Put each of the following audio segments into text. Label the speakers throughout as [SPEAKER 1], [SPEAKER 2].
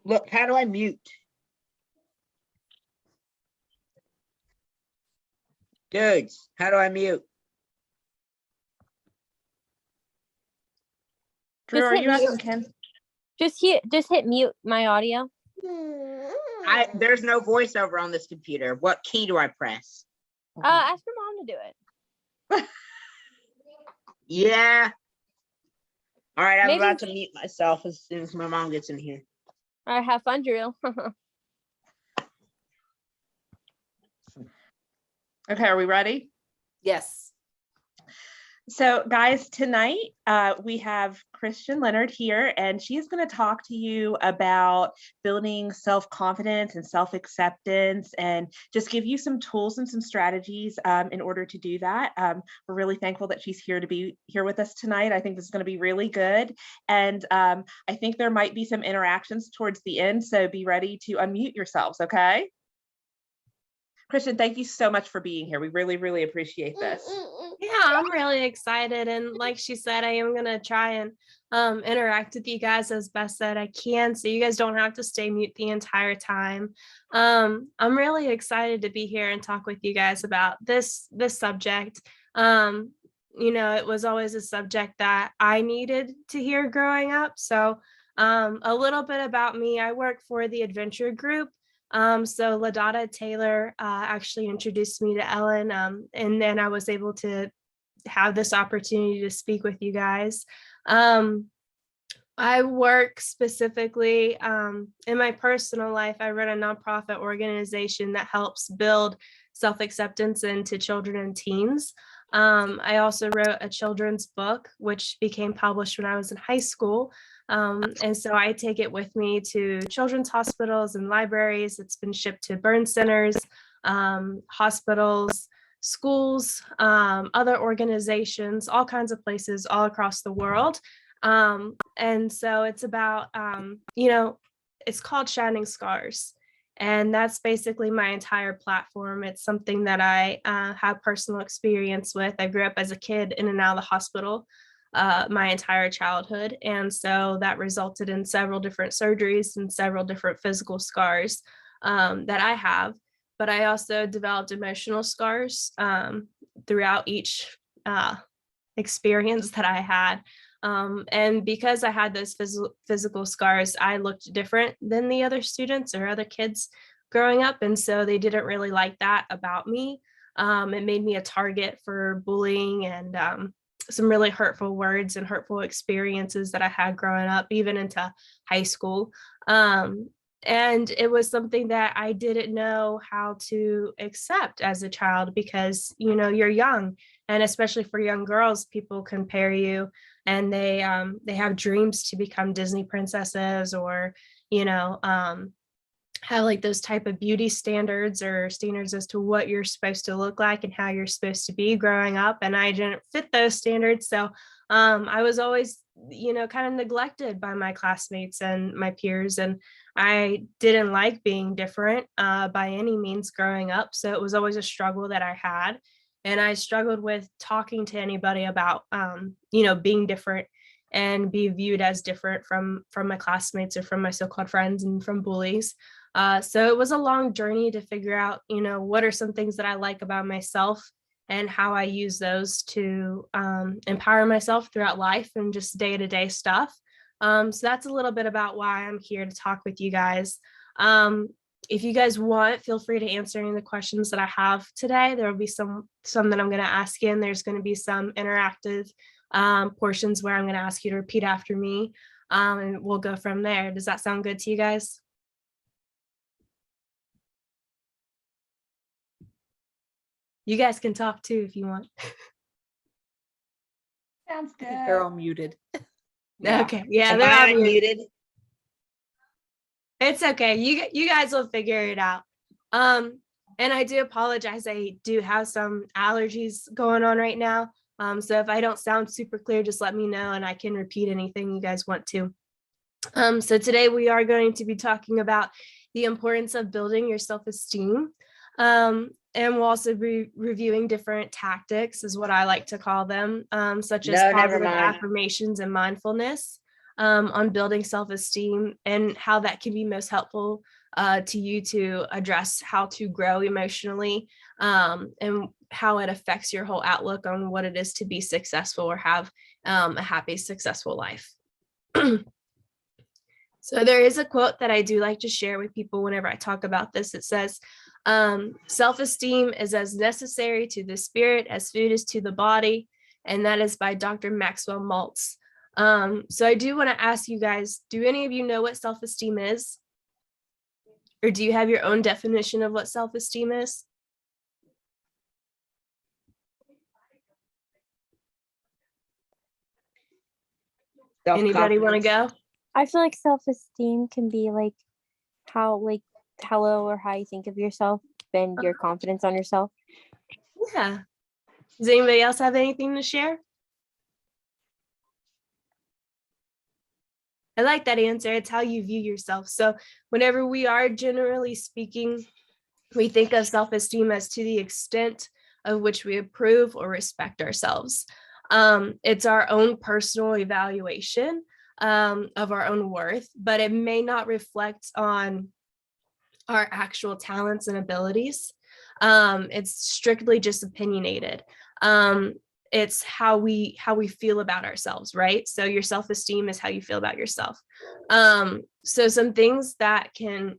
[SPEAKER 1] Look, how do I mute? Dudes, how do I mute?
[SPEAKER 2] Drew,
[SPEAKER 3] Just
[SPEAKER 2] are
[SPEAKER 3] hit
[SPEAKER 2] you
[SPEAKER 3] mute.
[SPEAKER 2] asking Ken?
[SPEAKER 3] Just hit mute my audio.
[SPEAKER 1] There's no voiceover on this computer. What key do I press?
[SPEAKER 3] Ask your mom to do it.
[SPEAKER 1] Yeah. All right, I'm
[SPEAKER 3] Maybe-
[SPEAKER 1] about to mute myself as soon as my mom gets in here.
[SPEAKER 3] All right, have fun, Drew.
[SPEAKER 2] Okay, are we ready?
[SPEAKER 4] Yes.
[SPEAKER 2] So guys, tonight we have Krystian Leonard here, and she's going to talk to you about building self-confidence and self-acceptance and just give you some tools and some strategies in order to do that. We're really thankful that she's here to be here with us tonight. I think this is going to be really good. And I think there might be some interactions towards the end, so be ready to unmute yourselves, okay? Krystian, thank you so much for being here. We really, really appreciate this.
[SPEAKER 5] Yeah, I'm really excited. And like she said, I am going to try and interact with you guys as best that I can, so you guys don't have to stay mute the entire time. I'm really excited to be here and talk with you guys about this subject. It was always a subject that I needed to hear growing up. So a little bit about me. I work for the Adventure Group. So LaDonna Taylor actually introduced me to Ellen, and then I was able to have this opportunity to speak with you guys. I work specifically in my personal life. I run a nonprofit organization that helps build self-acceptance into children and teens. I also wrote a children's book, which became published when I was in high school. And so I take it with me to children's hospitals and libraries. It's been shipped to burn centers, hospitals, schools, other organizations, all kinds of places all across the world. And so it's about, it's called Shining Scars. And that's basically my entire platform. It's something that I have personal experience with. I grew up as a kid in and out of the hospital my entire childhood. And so that resulted in several different surgeries and several different physical scars that I have. But I also developed emotional scars throughout each experience that I had. And because I had those physical scars, I looked different than the other students or other kids growing up. And so they didn't really like that about me. It made me a target for bullying and some really hurtful words and hurtful experiences that I had growing up, even into high school. And it was something that I didn't know how to accept as a child because, you're young, and especially for young girls, people compare you and they have dreams to become Disney princesses or, have like those type of beauty standards or standards as to what you're supposed to look like and how you're supposed to be growing up. And I didn't fit those standards. So I was always, kind of neglected by my classmates and my peers. And I didn't like being different by any means growing up. So it was always a struggle that I had. And I struggled with talking to anybody about, being different and be viewed as different from my classmates or from my so-called friends and from bullies. So it was a long journey to figure out, what are some things that I like about myself and how I use those to empower myself throughout life and just day-to-day stuff. So that's a little bit about why I'm here to talk with you guys. If you guys want, feel free to answer any of the questions that I have today. There will be some that I'm going to ask you, and there's going to be some interactive portions where I'm going to ask you to repeat after me, and we'll go from there. Does that sound good to you guys? You guys can talk too if you want.
[SPEAKER 2] Sounds good.
[SPEAKER 4] They're all muted.
[SPEAKER 2] Yeah.
[SPEAKER 5] Okay. Yeah,
[SPEAKER 1] Am
[SPEAKER 5] they're
[SPEAKER 1] I
[SPEAKER 5] all muted.
[SPEAKER 1] unmuted?
[SPEAKER 5] It's okay. You guys will figure it out. And I do apologize. I do have some allergies going on right now. So if I don't sound super clear, just let me know and I can repeat anything you guys want to. So today we are going to be talking about the importance of building your self-esteem. And we'll also be reviewing different tactics, is what I like to call them, such as
[SPEAKER 1] No, never
[SPEAKER 5] positive
[SPEAKER 1] mind.
[SPEAKER 5] affirmations and mindfulness. on building self-esteem and how that can be most helpful to you to address how to grow emotionally, and how it affects your whole outlook on what it is to be successful or have a happy, successful life. So there is a quote that I do like to share with people whenever I talk about this. It says, self-esteem is as necessary to the spirit as food is to the body. And that is by Dr. Maxwell Maltz. So I do want to ask you guys, do any of you know what self-esteem is? Or do you have your own definition of what self-esteem is? Anybody want to go?
[SPEAKER 3] I feel like self-esteem can be like how low or high you think of yourself and your confidence on yourself.
[SPEAKER 5] Yeah. Does anybody else have anything to share? I like that answer. It's how you view yourself. So whenever we are generally speaking, we think of self-esteem as to the extent of which we approve or respect ourselves. It's our own personal evaluation of our own worth, but it may not reflect on our actual talents and abilities. It's strictly just opinionated. It's how we feel about ourselves, right? So your self-esteem is how you feel about yourself. So some things that can,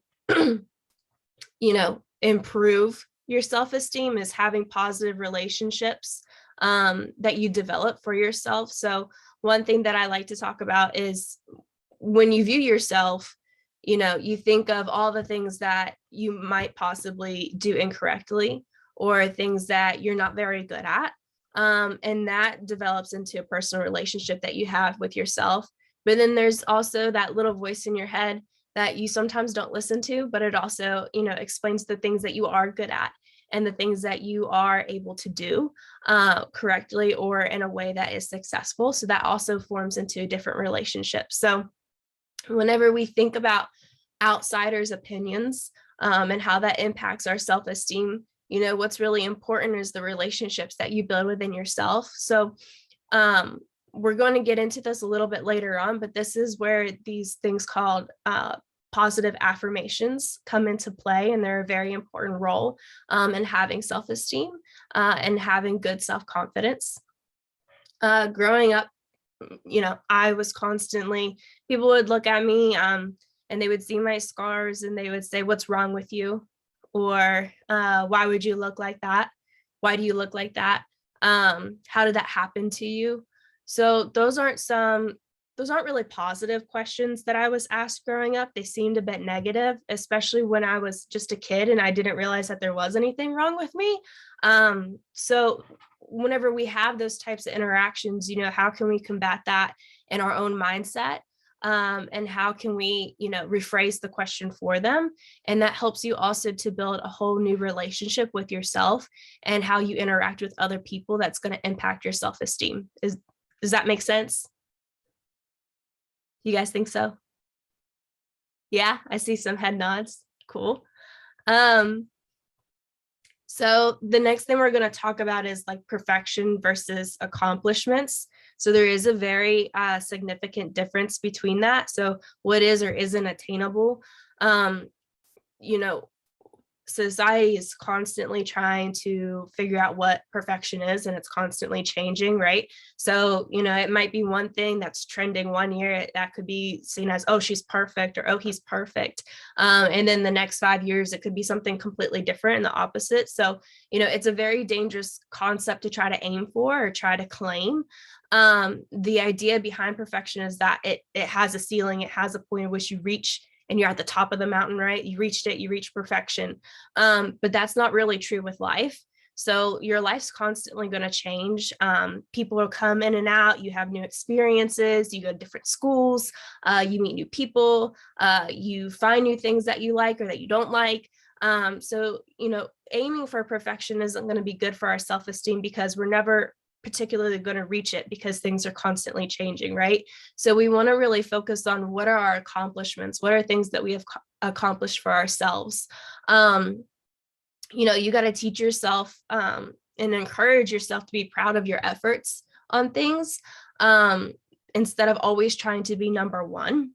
[SPEAKER 5] improve your self-esteem is having positive relationships that you develop for yourself. So one thing that I like to talk about is when you view yourself, you think of all the things that you might possibly do incorrectly or things that you're not very good at. And that develops into a personal relationship that you have with yourself. But then there's also that little voice in your head that you sometimes don't listen to, but it also, explains the things that you are good at and the things that you are able to do correctly or in a way that is successful. So that also forms into a different relationship. So whenever we think about outsiders' opinions and how that impacts our self-esteem, what's really important is the relationships that you build within yourself. So we're going to get into this a little bit later on, but this is where these things called positive affirmations come into play, and they're a very important role in having self-esteem and having good self-confidence. Growing up, I was constantly, people would look at me and they would see my scars and they would say, "What's wrong with you?" Or "Why would you look like that? Why do you look like that? How did that happen to you?" So those aren't really positive questions that I was asked growing up. They seemed a bit negative, especially when I was just a kid and I didn't realize that there was anything wrong with me. So whenever we have those types of interactions, how can we combat that in our own mindset? And how can we, rephrase the question for them? And that helps you also to build a whole new relationship with yourself and how you interact with other people that's going to impact your self-esteem. Does that make sense? You guys think so? Yeah, I see some head nods. Cool. So the next thing we're going to talk about is like perfection versus accomplishments. So there is a very significant difference between that. So what is or isn't attainable, society is constantly trying to figure out what perfection is, and it's constantly changing, right? So, it might be one thing that's trending one year that could be seen as, "Oh, she's perfect," or "Oh, he's perfect." And then the next 5 years, it could be something completely different and the opposite. So, it's a very dangerous concept to try to aim for or try to claim. The idea behind perfection is that it has a ceiling, it has a point at which you reach and you're at the top of the mountain, right? You reached it, you reached perfection. But that's not really true with life. So your life's constantly going to change. People will come in and out. You have new experiences. You go to different schools. You meet new people. You find new things that you like or that you don't like. So, aiming for perfection isn't going to be good for our self-esteem because we're never particularly going to reach it because things are constantly changing, right? So we want to really focus on what are our accomplishments, what are things that we have accomplished for ourselves. You got to teach yourself and encourage yourself to be proud of your efforts on things. instead of always trying to be number one,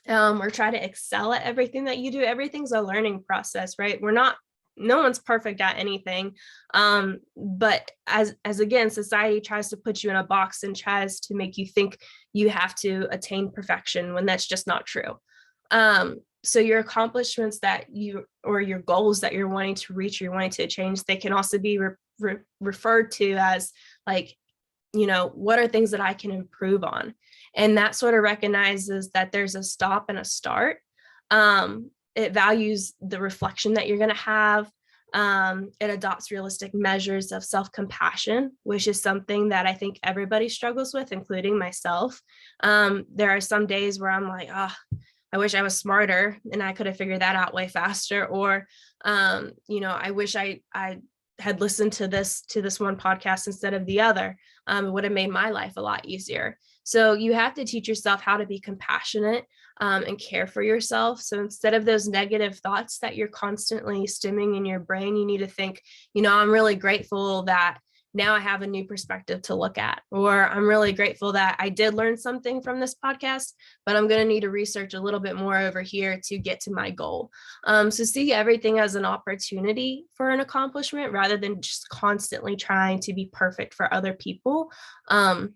[SPEAKER 5] or try to excel at everything that you do. Everything's a learning process, right? No one's perfect at anything. But as again, society tries to put you in a box and tries to make you think you have to attain perfection when that's just not true. So your accomplishments or your goals that you're wanting to reach, or you're wanting to change, they can also be referred to as like, what are things that I can improve on? And that sort of recognizes that there's a stop and a start. It values the reflection that you're going to have. It adopts realistic measures of self-compassion, which is something that I think everybody struggles with, including myself. There are some days where I'm like, I wish I was smarter and I could have figured that out way faster. Or, I wish I had listened to this one podcast instead of the other. It would have made my life a lot easier. So you have to teach yourself how to be compassionate and care for yourself. So instead of those negative thoughts that you're constantly stemming in your brain, you need to think, I'm really grateful that now I have a new perspective to look at, or I'm really grateful that I did learn something from this podcast, but I'm going to need to research a little bit more over here to get to my goal. So see everything as an opportunity for an accomplishment rather than just constantly trying to be perfect for other people. Have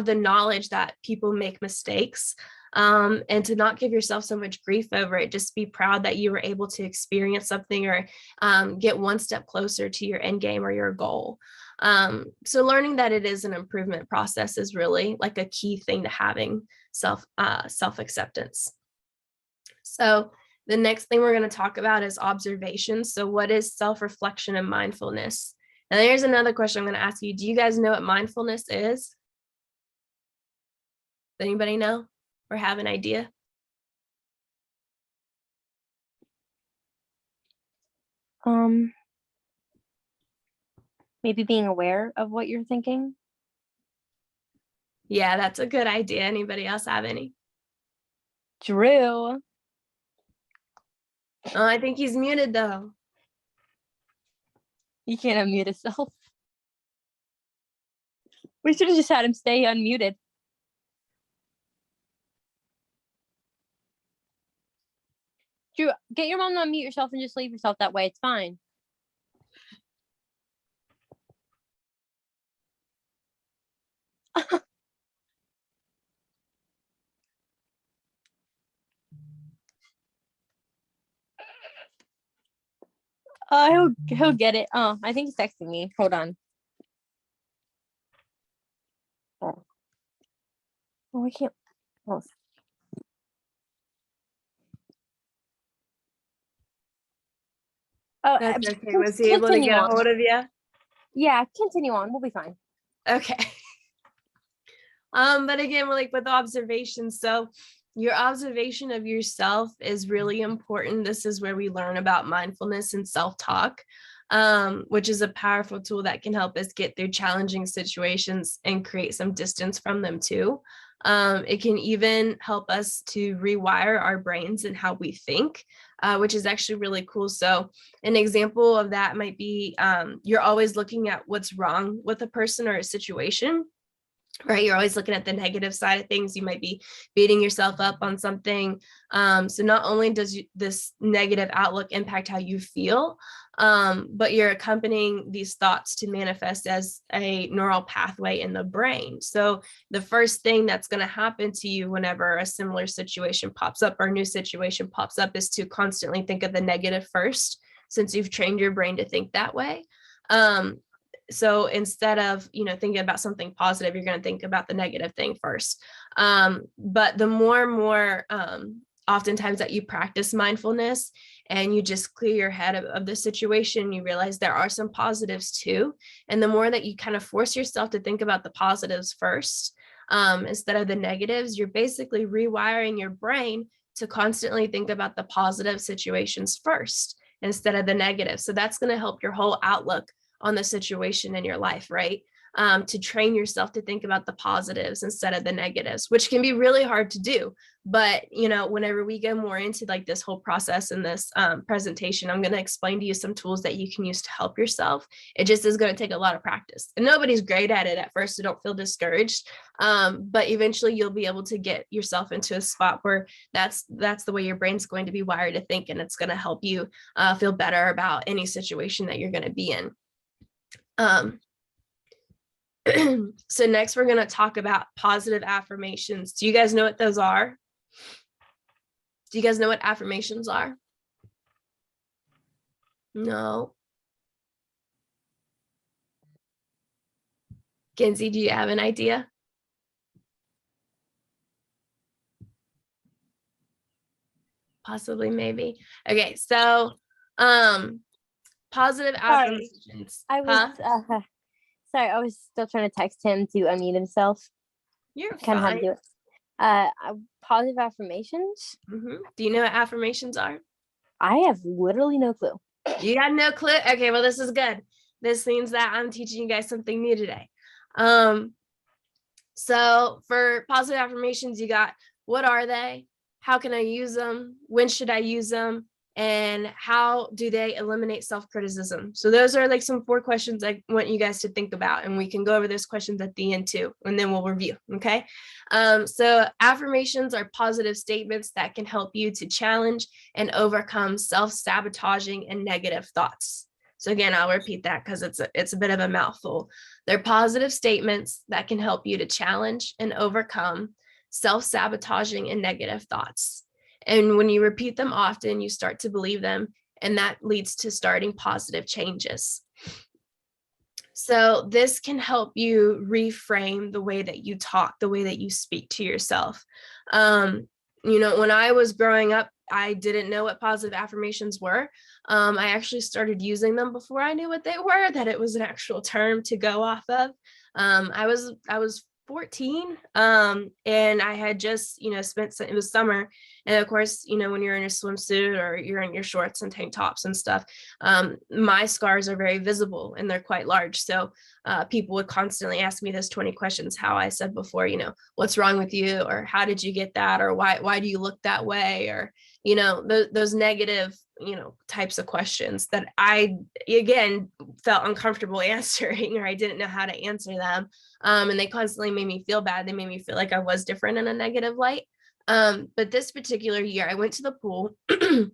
[SPEAKER 5] the knowledge that people make mistakes, and to not give yourself so much grief over it. Just be proud that you were able to experience something or get one step closer to your end game or your goal. So learning that it is an improvement process is really like a key thing to having self-acceptance. So the next thing we're going to talk about is observation. So what is self-reflection and mindfulness? And there's another question I'm going to ask you. Do you guys know what mindfulness is? Does anybody know or have an idea?
[SPEAKER 3] Maybe being aware of what you're thinking.
[SPEAKER 5] Yeah, that's a good idea. Anybody else have any?
[SPEAKER 3] Drew.
[SPEAKER 5] Oh, I think he's muted though.
[SPEAKER 3] You can't unmute yourself. We should have just had him stay unmuted. Drew, get your mom to unmute yourself and just leave yourself that way. It's fine. He'll get it. Oh, I think he's texting me. Hold on. Oh, I can't. Oh.
[SPEAKER 5] That's okay. Was he able to get a hold of you?
[SPEAKER 3] Yeah, continue on. We'll be fine.
[SPEAKER 5] Okay. But again, like with observations, so your observation of yourself is really important. This is where we learn about mindfulness and self-talk, which is a powerful tool that can help us get through challenging situations and create some distance from them too. It can even help us to rewire our brains and how we think, which is actually really cool. So an example of that might be you're always looking at what's wrong with a person or a situation. Right, you're always looking at the negative side of things. You might be beating yourself up on something. So not only does this negative outlook impact how you feel, but you're accompanying these thoughts to manifest as a neural pathway in the brain. So the first thing that's going to happen to you whenever a similar situation pops up or a new situation pops up is to constantly think of the negative first, since you've trained your brain to think that way. So instead of, thinking about something positive, you're going to think about the negative thing first. But the more and more oftentimes that you practice mindfulness and you just clear your head of the situation, you realize there are some positives too. And the more that you kind of force yourself to think about the positives first, instead of the negatives, you're basically rewiring your brain to constantly think about the positive situations first instead of the negative. So that's going to help your whole outlook on the situation in your life, right? to train yourself to think about the positives instead of the negatives, which can be really hard to do. But, you know, whenever we get more into like this whole process in this presentation, I'm going to explain to you some tools that you can use to help yourself. It just is going to take a lot of practice, and nobody's great at it at first, so don't feel discouraged. But eventually you'll be able to get yourself into a spot where that's the way your brain's going to be wired to think, and it's going to help you feel better about any situation that you're going to be in. So next we're going to talk about positive affirmations. Do you guys know what those are? Do you guys know what affirmations are? No. Kenzie, do you have an idea? Possibly, maybe. Okay, so positive affirmations.
[SPEAKER 3] I was sorry, I was still trying to text him to unmute himself.
[SPEAKER 5] You're
[SPEAKER 3] Kind of how to
[SPEAKER 5] fine.
[SPEAKER 3] do it. Positive affirmations.
[SPEAKER 5] Do you know what affirmations are?
[SPEAKER 3] I have literally no clue.
[SPEAKER 5] You got no clue? Okay, well, this is good. This means that I'm teaching you guys something new today. So for positive affirmations, you got, what are they? How can I use them? When should I use them? And how do they eliminate self-criticism? So those are like some 4 questions I want you guys to think about, and we can go over those questions at the end too, and then we'll review, okay? So affirmations are positive statements that can help you to challenge and overcome self-sabotaging and negative thoughts. So again, I'll repeat that because it's a bit of a mouthful. They're positive statements that can help you to challenge and overcome self-sabotaging and negative thoughts. And when you repeat them often, you start to believe them, and that leads to starting positive changes. So this can help you reframe the way that you talk, the way that you speak to yourself. You know, when I was growing up, I didn't know what positive affirmations were. I actually started using them before I knew what they were, that it was an actual term to go off of. I was 14, and I had just, you know, it was summer. And of course, you know, when you're in a swimsuit or you're in your shorts and tank tops and stuff, my scars are very visible and they're quite large. So people would constantly ask me those 20 questions, how I said before, you know, what's wrong with you? Or how did you get that? Or why do you look that way? Or, you know, those negative, you know, types of questions that I, again, felt uncomfortable answering, or I didn't know how to answer them. And they constantly made me feel bad. They made me feel like I was different in a negative light. But this particular year I went to the pool and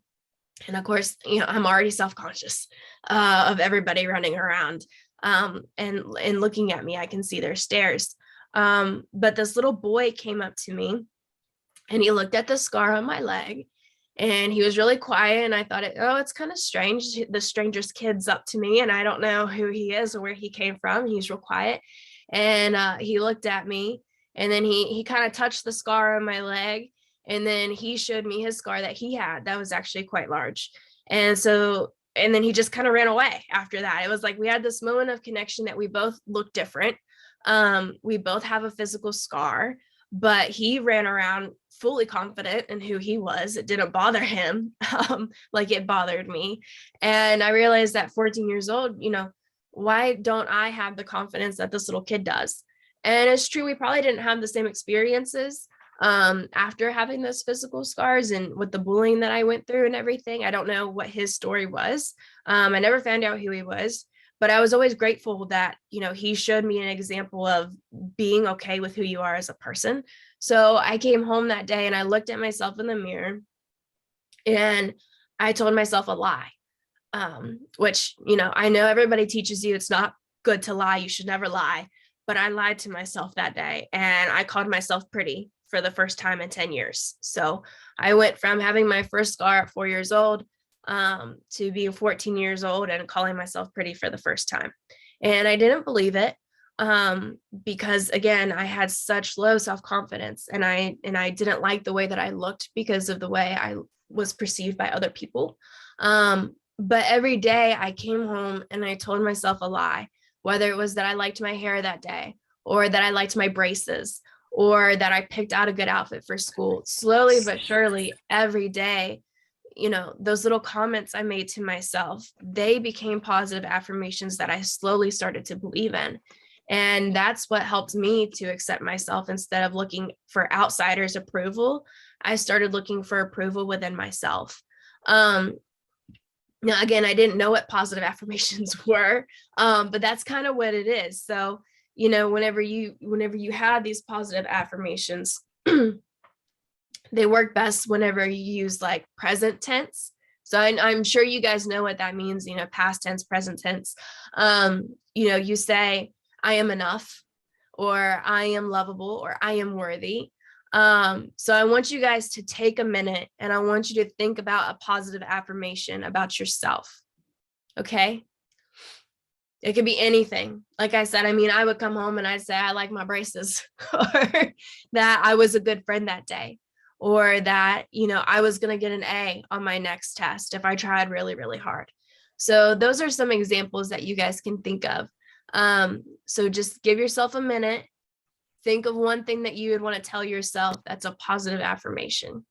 [SPEAKER 5] of course, you know, I'm already self-conscious of everybody running around and looking at me. I can see their stares. But this little boy came up to me and he looked at the scar on my leg and he was really quiet. And I thought, it's kind of strange. The stranger's kid's up to me and I don't know who he is or where he came from. He's real quiet. And he looked at me. And then he kind of touched the scar on my leg. And then he showed me his scar that he had that was actually quite large. And then he just kind of ran away after that. It was like we had this moment of connection that we both look different. We both have a physical scar, but he ran around fully confident in who he was. It didn't bother him like it bothered me. And I realized at 14 years old, you know, why don't I have the confidence that this little kid does? And it's true, we probably didn't have the same experiences after having those physical scars and with the bullying that I went through and everything. I don't know what his story was. I never found out who he was, but I was always grateful that, you know, he showed me an example of being okay with who you are as a person. So I came home that day and I looked at myself in the mirror and I told myself a lie, which, you know, I know everybody teaches you it's not good to lie. You should never lie. But I lied to myself that day and I called myself pretty for the first time in 10 years. So I went from having my first scar at 4 years old to being 14 years old and calling myself pretty for the first time. And I didn't believe it because, again, I had such low self-confidence and I didn't like the way that I looked because of the way I was perceived by other people. But every day I came home and I told myself a lie. Whether it was that I liked my hair that day or that I liked my braces or that I picked out a good outfit for school. Slowly but surely, every day, you know, those little comments I made to myself, they became positive affirmations that I slowly started to believe in. And that's what helped me to accept myself. Instead of looking for outsiders' approval, I started looking for approval within myself. Now, again, I didn't know what positive affirmations were, but that's kind of what it is. So, you know, whenever you have these positive affirmations, they work best whenever you use like present tense. So I'm sure you guys know what that means, you know, past tense, present tense. You know, you say, I am enough, or I am lovable, or I am worthy. So I want you guys to take a minute and I want you to think about a positive affirmation about yourself. Okay. It could be anything. Like I said, I mean, I would come home and I'd say, I like my braces, or that I was a good friend that day, or that, you know, I was going to get an A on my next test if I tried really, really hard. So those are some examples that you guys can think of. So just give yourself a minute. Think of one thing that you would want to tell yourself that's a positive affirmation.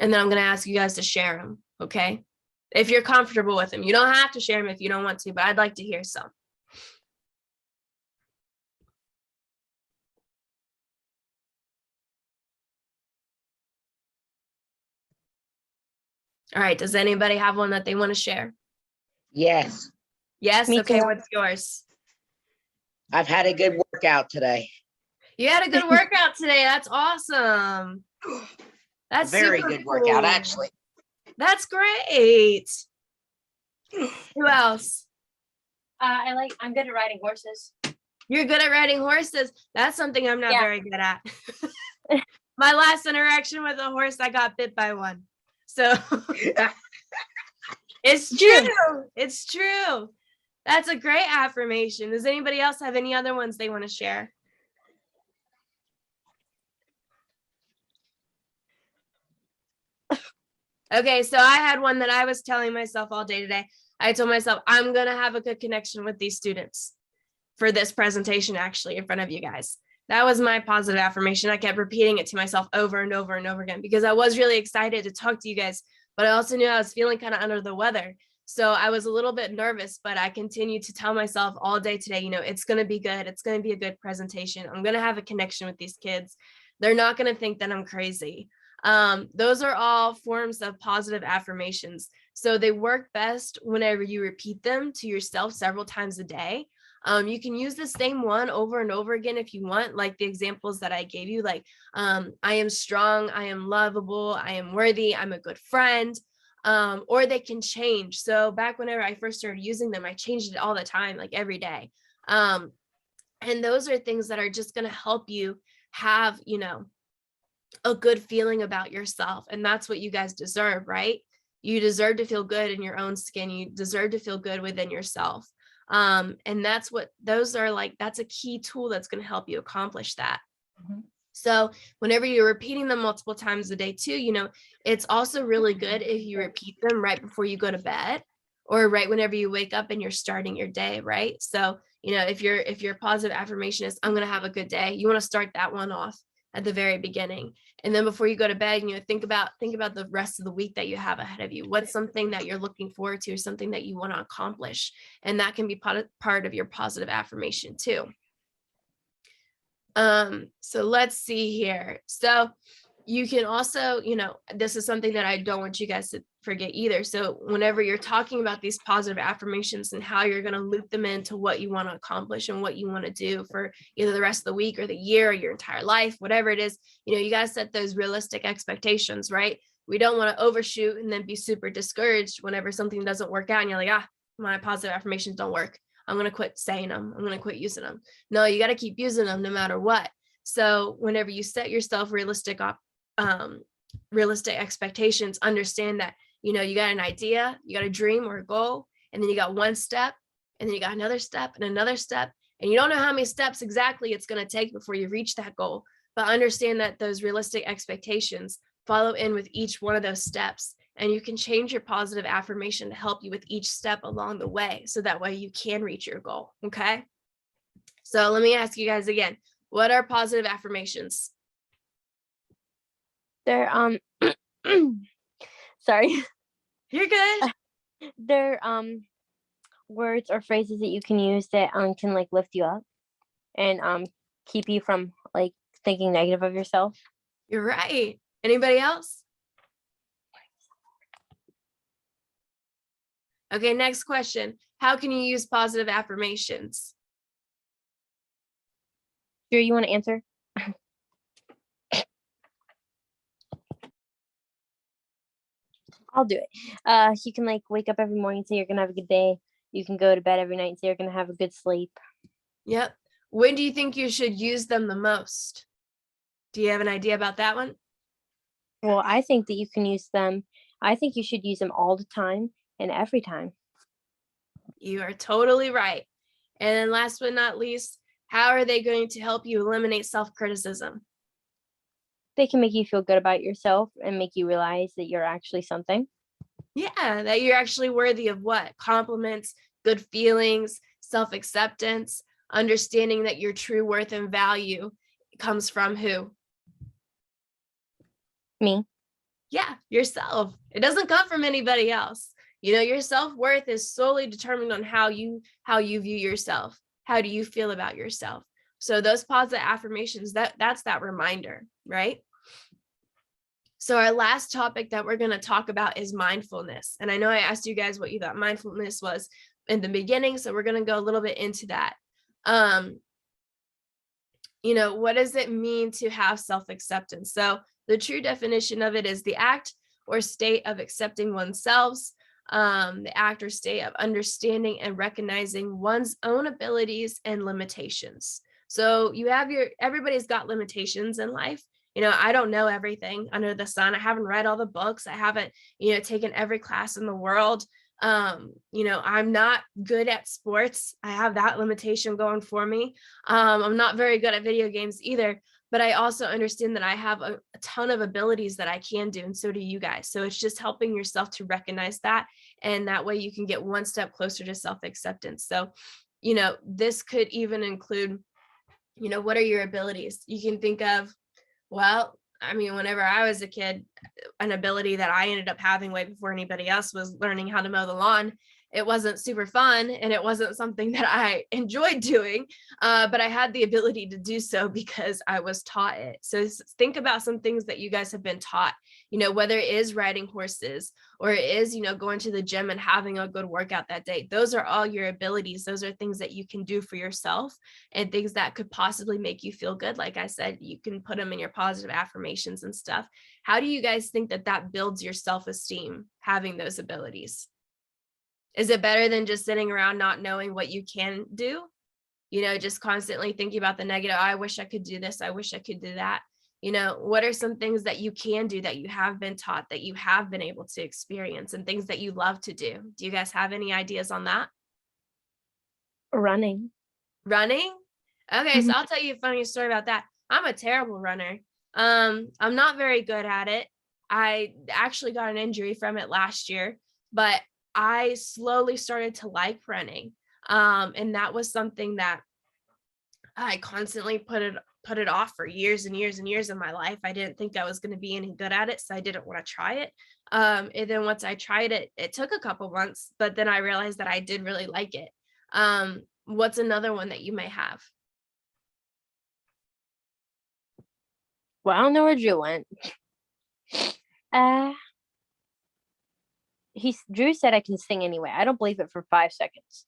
[SPEAKER 5] And then I'm going to ask you guys to share them, okay? If you're comfortable with them. You don't have to share them if you don't want to, but I'd like to hear some. All right, does anybody have one that they want to share?
[SPEAKER 1] Yes,
[SPEAKER 5] Yes,
[SPEAKER 3] Me
[SPEAKER 5] okay,
[SPEAKER 3] too.
[SPEAKER 5] what's yours?
[SPEAKER 1] I've had a good workout today.
[SPEAKER 5] You had a good workout today. That's awesome. That's
[SPEAKER 1] Very
[SPEAKER 5] super
[SPEAKER 1] good workout,
[SPEAKER 5] cool.
[SPEAKER 1] actually.
[SPEAKER 5] That's great. Who else?
[SPEAKER 4] I'm good at riding horses.
[SPEAKER 5] You're good at riding horses. That's something I'm not
[SPEAKER 4] Yeah.
[SPEAKER 5] very good at. My last interaction with a horse, I got bit by one. So it's true. It's true. That's a great affirmation. Does anybody else have any other ones they want to share? Okay, so I had one that I was telling myself all day today. I told myself, I'm going to have a good connection with these students for this presentation, actually, in front of you guys. That was my positive affirmation. I kept repeating it to myself over and over and over again because I was really excited to talk to you guys, but I also knew I was feeling kind of under the weather. So I was a little bit nervous, but I continued to tell myself all day today, you know, it's going to be good. It's going to be a good presentation. I'm going to have a connection with these kids. They're not going to think that I'm crazy. Those are all forms of positive affirmations. So they work best whenever you repeat them to yourself several times a day. You can use the same one over and over again if you want, like the examples that I gave you, like I am strong, I am lovable, I am worthy, I'm a good friend, or they can change. So back whenever I first started using them, I changed it all the time, like every day. And those are things that are just going to help you have, you know, a good feeling about yourself. And that's what you guys deserve, right? You deserve to feel good in your own skin. You deserve to feel good within yourself. And that's what those are like. That's a key tool that's going to help you accomplish that.
[SPEAKER 4] Mhm.
[SPEAKER 5] So whenever you're repeating them multiple times a day too, you know, it's also really good if you repeat them right before you go to bed or right whenever you wake up and you're starting your day, right? So, you know, if your positive affirmation is, I'm going to have a good day, you want to start that one off at the very beginning. And then before you go to bed, you know, think about the rest of the week that you have ahead of you. What's something that you're looking forward to or something that you want to accomplish? And that can be part of your positive affirmation too. So let's see here. So you can also, you know, this is something that I don't want you guys to forget either. So whenever you're talking about these positive affirmations and how you're going to loop them into what you want to accomplish and what you want to do for either the rest of the week or the year or your entire life, whatever it is, you know, you got to set those realistic expectations, right? We don't want to overshoot and then be super discouraged whenever something doesn't work out and you're like, my positive affirmations don't work. I'm going to quit saying them. I'm going to quit using them. No, you got to keep using them no matter what. So whenever you set yourself realistic expectations, understand that, you know, you got an idea, you got a dream or a goal, and then you got one step, and then you got another step and another step, and you don't know how many steps exactly it's going to take before you reach that goal. But understand that those realistic expectations follow in with each one of those steps. And you can change your positive affirmation to help you with each step along the way. So that way you can reach your goal. Okay. So let me ask you guys again, what are positive affirmations?
[SPEAKER 3] They're sorry.
[SPEAKER 5] You're good.
[SPEAKER 3] They're words or phrases that you can use that can like lift you up and keep you from like thinking negative of yourself.
[SPEAKER 5] You're right. Anybody else? Okay, next question. How can you use positive affirmations?
[SPEAKER 3] Drew, you want to answer? I'll do it. You can like wake up every morning and say you're gonna have a good day. You can go to bed every night and say you're gonna have a good sleep.
[SPEAKER 5] Yep. When do you think you should use them the most? Do you have an idea about that one?
[SPEAKER 3] Well, I think that you can use them. I think you should use them all the time and every time.
[SPEAKER 5] You are totally right. And then last but not least, how are they going to help you eliminate self-criticism?
[SPEAKER 3] They can make you feel good about yourself and make you realize that you're actually something.
[SPEAKER 5] Yeah, that you're actually worthy of what? Compliments, good feelings, self-acceptance, understanding that your true worth and value comes from who?
[SPEAKER 3] Me.
[SPEAKER 5] Yeah, yourself. It doesn't come from anybody else. You know, your self-worth is solely determined on how you view yourself. How do you feel about yourself? So those positive affirmations, that's that reminder, right? So our last topic that we're going to talk about is mindfulness. And I know I asked you guys what you thought mindfulness was in the beginning, so we're going to go a little bit into that. You know, what does it mean to have self-acceptance? So the true definition of it is the act or state of accepting oneself, the act or state of understanding and recognizing one's own abilities and limitations. So you have everybody's got limitations in life. You know, I don't know everything under the sun. I haven't read all the books. I haven't, taken every class in the world. I'm not good at sports. I have that limitation going for me. I'm not very good at video games either, but I also understand that I have a ton of abilities that I can do, and so do you guys. So it's just helping yourself to recognize that, and that way you can get one step closer to self-acceptance. So, this could even include, what are your abilities? You can think of, well, I mean, whenever I was a kid, an ability that I ended up having way before anybody else was learning how to mow the lawn. It wasn't super fun, and it wasn't something that I enjoyed doing, but I had the ability to do so because I was taught it. So think about some things that you guys have been taught, whether it is riding horses or it is, going to the gym and having a good workout that day. Those are all your abilities. Those are things that you can do for yourself and things that could possibly make you feel good. Like I said, you can put them in your positive affirmations and stuff. How do you guys think that builds your self-esteem, having those abilities? Is it better than just sitting around not knowing what you can do? Just constantly thinking about the negative. I wish I could do this. I wish I could do that. What are some things that you can do that you have been taught, that you have been able to experience, and things that you love to do? Do you guys have any ideas on that?
[SPEAKER 3] Running.
[SPEAKER 5] Running? Okay, so I'll tell you a funny story about that. I'm a terrible runner. I'm not very good at it. I actually got an injury from it last year, but I slowly started to like running. And that was something that I constantly put it off for years and years and years of my life. I didn't think I was going to be any good at it, so I didn't want to try it. And then once I tried it, it took a couple months, but then I realized that I did really like it. What's another one that you may have?
[SPEAKER 3] Well, I don't know where Drew went. Drew said I can sing anyway. I don't believe it for 5 seconds.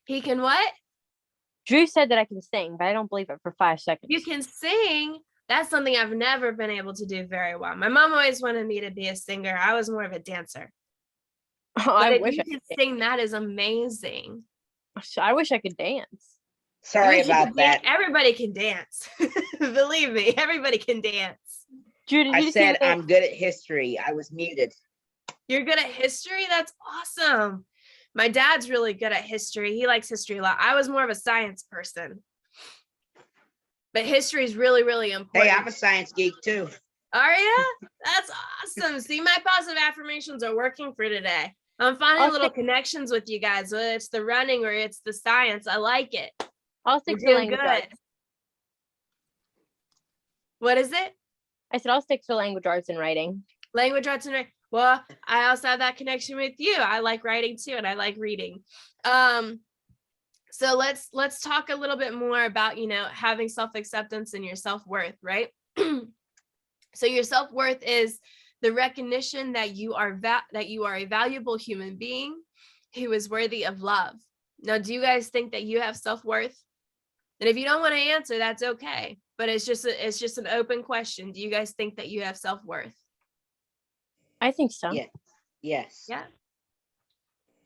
[SPEAKER 5] He can what?
[SPEAKER 3] Drew said that I can sing, but I don't believe it for 5 seconds.
[SPEAKER 5] You can sing. That's something I've never been able to do very well. My mom always wanted me to be a singer. I was more of a dancer.
[SPEAKER 3] I wish
[SPEAKER 5] you
[SPEAKER 3] I
[SPEAKER 5] can
[SPEAKER 3] could
[SPEAKER 5] sing. That is amazing.
[SPEAKER 3] I wish I could dance.
[SPEAKER 1] Sorry about that.
[SPEAKER 5] Everybody can dance. Believe me, everybody can dance.
[SPEAKER 3] Drew, did
[SPEAKER 1] I
[SPEAKER 3] you
[SPEAKER 1] said
[SPEAKER 3] say
[SPEAKER 1] I'm good at history. I was muted.
[SPEAKER 5] You're good at history? That's awesome. My dad's really good at history. He likes history a lot. I was more of a science person. But history is really, really important.
[SPEAKER 1] Hey, I'm a science geek too.
[SPEAKER 5] Are you? That's awesome. See, my positive affirmations are working for today. I'm finding little connections with you guys, whether it's the running or it's the science. I like it.
[SPEAKER 3] I'll stick to language arts.
[SPEAKER 5] What is it?
[SPEAKER 3] I said I'll stick to language arts and writing.
[SPEAKER 5] Language arts and writing. Well, I also have that connection with you. I like writing too, and I like reading. So let's talk a little bit more about, having self-acceptance and your self-worth, right? So your self-worth is the recognition that you are a valuable human being who is worthy of love. Now, do you guys think that you have self-worth? And if you don't want to answer, that's okay. But it's just an open question. Do you guys think that you have self-worth?
[SPEAKER 3] I think so.
[SPEAKER 1] Yeah. Yes.
[SPEAKER 5] Yeah.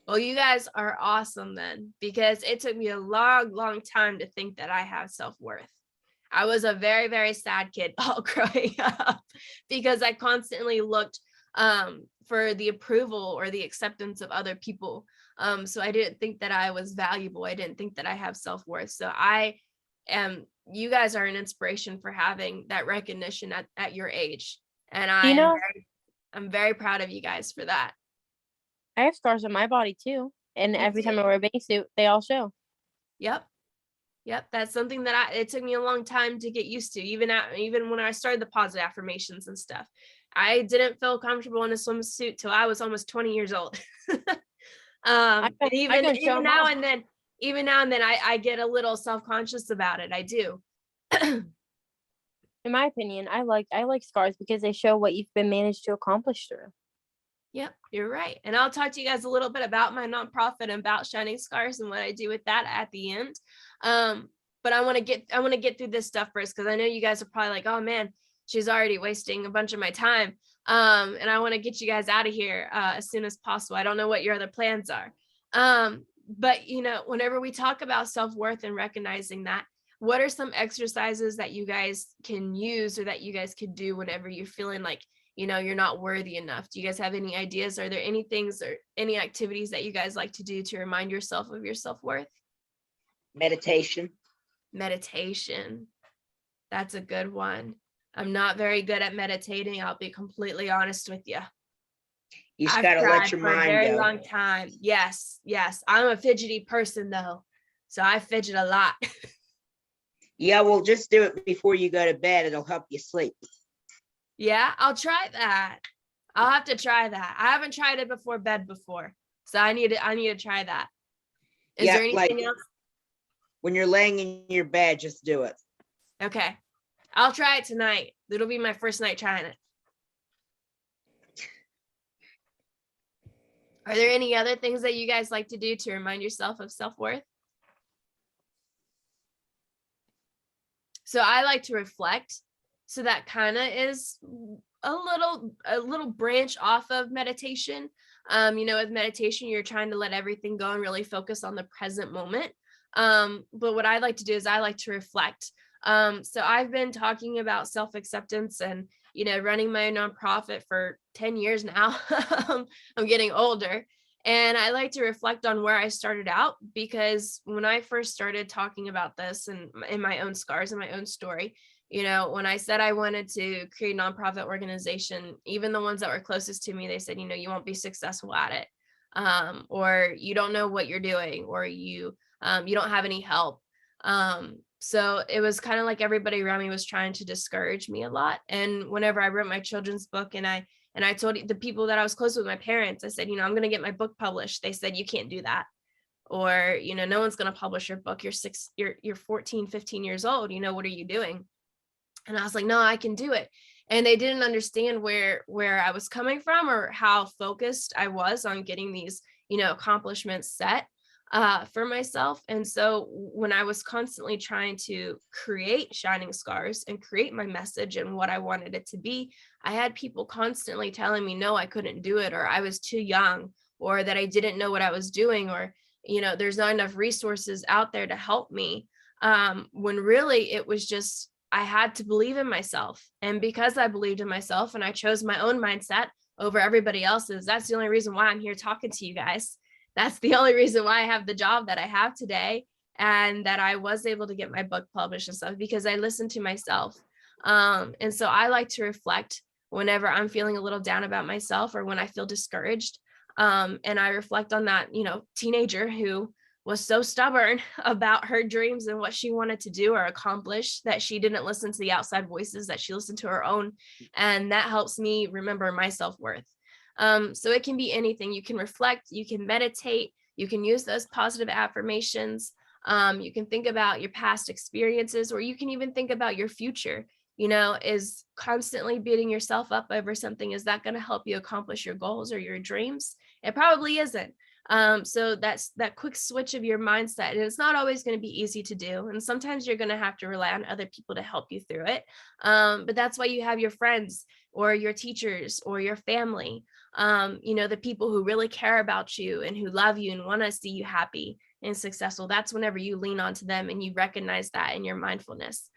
[SPEAKER 5] Well, you guys are awesome then, because it took me a long, long time to think that I have self-worth. I was a very, very sad kid all growing up because I constantly looked for the approval or the acceptance of other people. So I didn't think that I was valuable. I didn't think that I have self-worth. So you guys are an inspiration for having that recognition at your age. And I'm very proud of you guys for that.
[SPEAKER 3] I have scars on my body too, and every time I wear a bathing suit, they all show.
[SPEAKER 5] Yep. That's something that it took me a long time to get used to. Even when I started the positive affirmations and stuff, I didn't feel comfortable in a swimsuit till I was almost 20 years old. Even now and then, I get a little self-conscious about it. I do.
[SPEAKER 3] In my opinion, I like scars because they show what you've been managed to accomplish through.
[SPEAKER 5] Yep, you're right. And I'll talk to you guys a little bit about my nonprofit and about Shining Scars and what I do with that at the end. But I want to get through this stuff first, because I know you guys are probably like, oh man, she's already wasting a bunch of my time. And I want to get you guys out of here as soon as possible. I don't know what your other plans are. But whenever we talk about self-worth and recognizing that, what are some exercises that you guys can use or that you guys could do whenever you're feeling like, you're not worthy enough? Do you guys have any ideas? Are there any things or any activities that you guys like to do to remind yourself of your self-worth?
[SPEAKER 1] Meditation.
[SPEAKER 5] That's a good one. I'm not very good at meditating. I'll be completely honest with you.
[SPEAKER 1] You just got to let your mind go.
[SPEAKER 5] For a very long time. Yes. I'm a fidgety person though, so I fidget a lot.
[SPEAKER 1] Yeah, well, just do it before you go to bed. It'll help you sleep.
[SPEAKER 5] Yeah, I'll try that. I'll have to try that. I haven't tried it before bed before, so I need to try that. Is there anything else?
[SPEAKER 1] When you're laying in your bed, just do it.
[SPEAKER 5] Okay, I'll try it tonight. It'll be my first night trying it. Are there any other things that you guys like to do to remind yourself of self-worth? So I like to reflect. So that kind of is a little branch off of meditation. With meditation, you're trying to let everything go and really focus on the present moment. But what I like to do is I like to reflect. So I've been talking about self-acceptance and, running my nonprofit for 10 years now. I'm getting older. And I like to reflect on where I started out, because when I first started talking about this and in my own scars and my own story, when I said I wanted to create a nonprofit organization, even the ones that were closest to me, they said, you won't be successful at it. Or you don't know what you're doing, or you don't have any help. So it was kind of like everybody around me was trying to discourage me a lot. And whenever I wrote my children's book and I told the people that I was close with, my parents, I said, I'm going to get my book published. They said, you can't do that. Or, no one's going to publish your book. You're 14, 15 years old. What are you doing? And I was like, no, I can do it. And they didn't understand where I was coming from or how focused I was on getting these, accomplishments set for myself. And so when I was constantly trying to create Shining Scars and create my message and what I wanted it to be, I had people constantly telling me, no, I couldn't do it, or I was too young, or that I didn't know what I was doing, or, there's not enough resources out there to help me. When really it was just, I had to believe in myself. And because I believed in myself and I chose my own mindset over everybody else's, that's the only reason why I'm here talking to you guys. That's the only reason why I have the job that I have today, and that I was able to get my book published and stuff, because I listened to myself. And so I like to reflect whenever I'm feeling a little down about myself or when I feel discouraged. And I reflect on that, teenager who was so stubborn about her dreams and what she wanted to do or accomplish, that she didn't listen to the outside voices, that she listened to her own. And that helps me remember my self-worth. So it can be anything. You can reflect, you can meditate, you can use those positive affirmations. You can think about your past experiences, or you can even think about your future. Is constantly beating yourself up over something, is that going to help you accomplish your goals or your dreams? It probably isn't. So that's that quick switch of your mindset. And it's not always going to be easy to do. And sometimes you're going to have to rely on other people to help you through it. But that's why you have your friends or your teachers or your family, the people who really care about you and who love you and want to see you happy and successful. That's whenever you lean onto them and you recognize that in your mindfulness.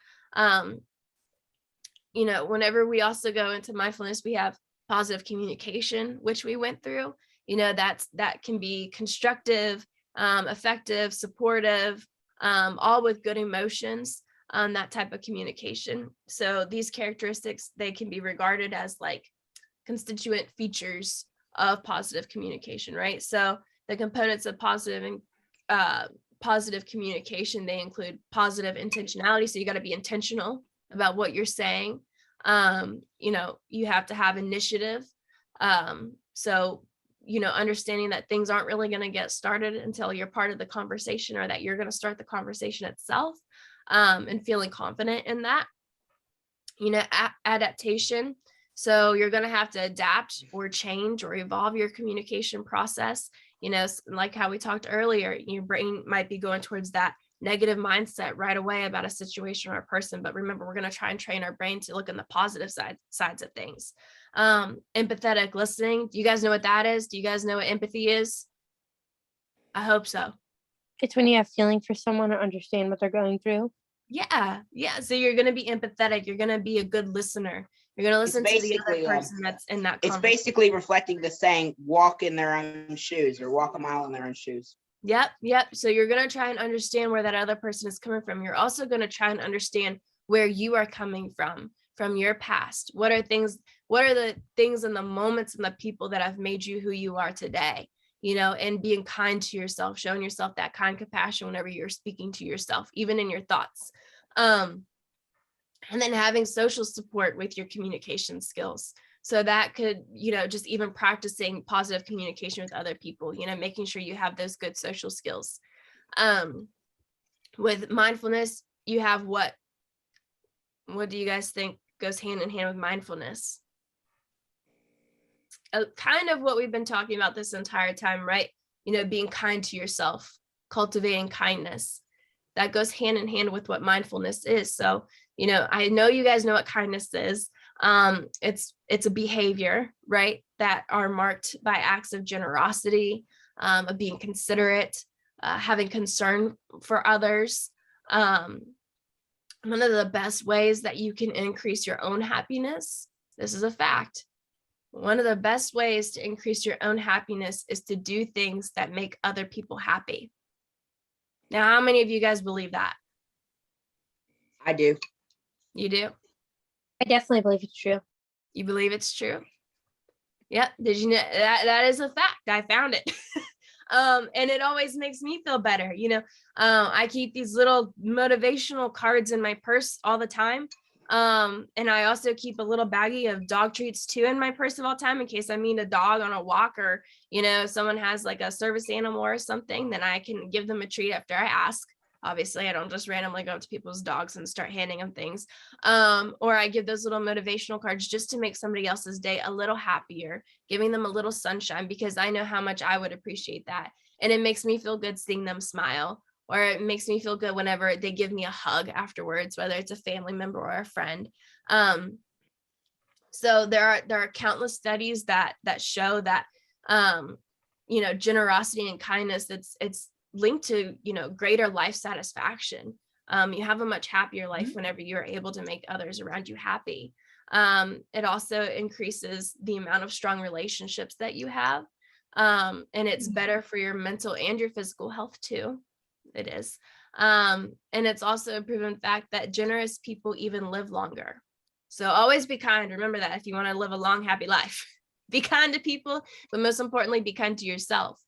[SPEAKER 5] Whenever we also go into mindfulness, we have positive communication, which we went through. That can be constructive, effective, supportive, all with good emotions, that type of communication. So these characteristics, they can be regarded as like constituent features of positive communication, right? So the components of positive communication, they include positive intentionality. So you got to be intentional about what you're saying. You have to have initiative. So understanding that things aren't really going to get started until you're part of the conversation, or that you're going to start the conversation itself, and feeling confident in that. Adaptation. So you're going to have to adapt or change or evolve your communication process. Like how we talked earlier, your brain might be going towards that negative mindset right away about a situation or a person. But remember, we're going to try and train our brain to look in the positive sides of things. Empathetic listening. Do you guys know what that is? Do you guys know what empathy is? I hope so.
[SPEAKER 3] It's when you have feeling for someone or understand what they're going through.
[SPEAKER 5] Yeah. So you're going to be empathetic. You're going to be a good listener. You're going to listen to the other person that's in that
[SPEAKER 1] It's basically reflecting the saying, walk in their own shoes, or walk a mile in their own shoes.
[SPEAKER 5] Yep. So you're going to try and understand where that other person is coming from. You're also going to try and understand where you are coming from your past. What are the things and the moments and the people that have made you who you are today? And being kind to yourself, showing yourself that kind compassion whenever you're speaking to yourself, even in your thoughts. And then having social support with your communication skills. So that could, just even practicing positive communication with other people, making sure you have those good social skills. With mindfulness, you have what do you guys think goes hand in hand with mindfulness? Kind of what we've been talking about this entire time, right? Being kind to yourself, cultivating kindness. That goes hand in hand with what mindfulness is. So, I know you guys know what kindness is. It's a behavior, right, that are marked by acts of generosity, of being considerate, having concern for others. One of the best ways that you can increase your own happiness, this is a fact. One of the best ways to increase your own happiness is to do things that make other people happy. Now, how many of you guys believe that?
[SPEAKER 1] I do.
[SPEAKER 5] You do?
[SPEAKER 3] I definitely believe it's true.
[SPEAKER 5] You believe it's true? Yep. Did you know that is a fact? I found it. And it always makes me feel better. I keep these little motivational cards in my purse all the time. And I also keep a little baggie of dog treats too in my purse of all time, in case I meet a dog on a walk, or, someone has like a service animal or something, then I can give them a treat after I ask. Obviously, I don't just randomly go up to people's dogs and start handing them things. Or I give those little motivational cards just to make somebody else's day a little happier, giving them a little sunshine, because I know how much I would appreciate that. And it makes me feel good seeing them smile, or it makes me feel good whenever they give me a hug afterwards, whether it's a family member or a friend. So there are countless studies that show that, generosity and kindness, it's linked to, greater life satisfaction. You have a much happier life whenever you're able to make others around you happy. It also increases the amount of strong relationships that you have. And it's better for your mental and your physical health too. It is. And it's also a proven fact that generous people even live longer. So always be kind. Remember that if you want to live a long, happy life, be kind to people, but most importantly, be kind to yourself.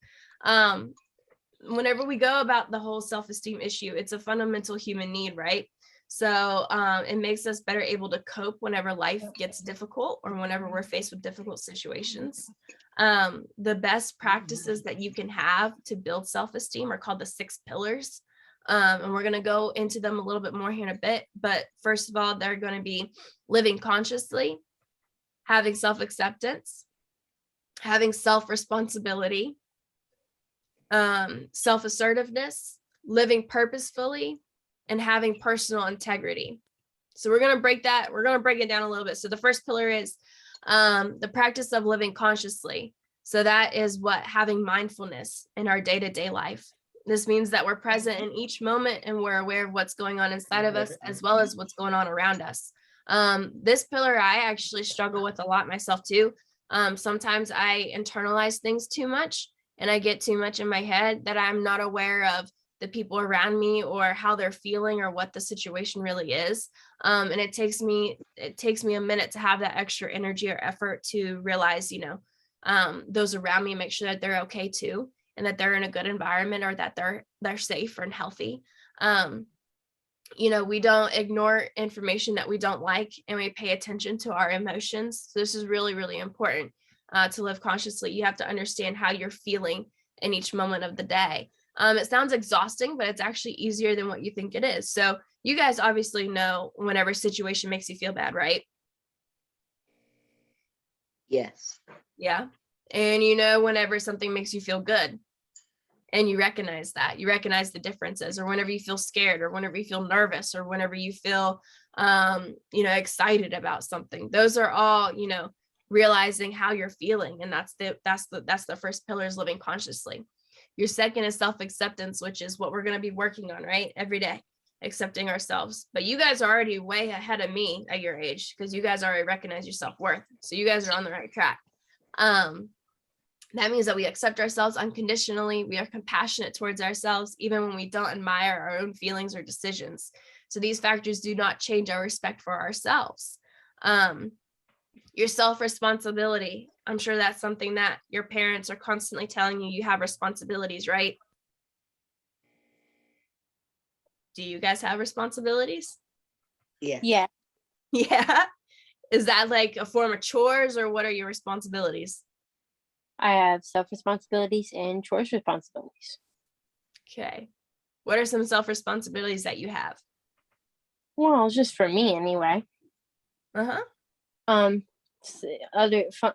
[SPEAKER 5] Whenever we go about the whole self-esteem issue, it's a fundamental human need, right? So it makes us better able to cope whenever life gets difficult or whenever we're faced with difficult situations. The best practices that you can have to build self-esteem are called the 6 pillars. And we're going to go into them a little bit more here in a bit. But first of all, they're going to be living consciously, having self-acceptance, having self-responsibility, self-assertiveness, living purposefully, and having personal integrity. So we're going to break it down a little bit. So the first pillar is the practice of living consciously. So that is having mindfulness in our day-to-day life. This means that we're present in each moment and we're aware of what's going on inside of us as well as what's going on around us. This pillar I actually struggle with a lot myself too. Sometimes I internalize things too much and I get too much in my head that I'm not aware of the people around me or how they're feeling or what the situation really is. And it takes me a minute to have that extra energy or effort to realize, those around me, make sure that they're okay too, and that they're in a good environment or that they're safe and healthy. We don't ignore information that we don't like, and we pay attention to our emotions. So this is really, really important to live consciously. You have to understand how you're feeling in each moment of the day. It sounds exhausting, but it's actually easier than what you think it is. So you guys obviously know whenever a situation makes you feel bad, right?
[SPEAKER 1] Yes.
[SPEAKER 5] Yeah. And whenever something makes you feel good and you recognize the differences, or whenever you feel scared or whenever you feel nervous or whenever you feel, excited about something, those are all, realizing how you're feeling. And that's the first pillar, is living consciously. Your second is self-acceptance, which is what we're going to be working on, right? Every day, accepting ourselves. But you guys are already way ahead of me at your age, because you guys already recognize your self-worth. So you guys are on the right track. That means that we accept ourselves unconditionally. We are compassionate towards ourselves, even when we don't admire our own feelings or decisions. So these factors do not change our respect for ourselves. Your self-responsibility. I'm sure that's something that your parents are constantly telling you have responsibilities, right? Do you guys have responsibilities?
[SPEAKER 1] Yeah.
[SPEAKER 3] Yeah.
[SPEAKER 5] Yeah. Is that like a form of chores, or what are your responsibilities?
[SPEAKER 3] I have self-responsibilities and chores responsibilities.
[SPEAKER 5] Okay. What are some self-responsibilities that you have?
[SPEAKER 3] Well, just for me anyway.
[SPEAKER 5] Uh-huh.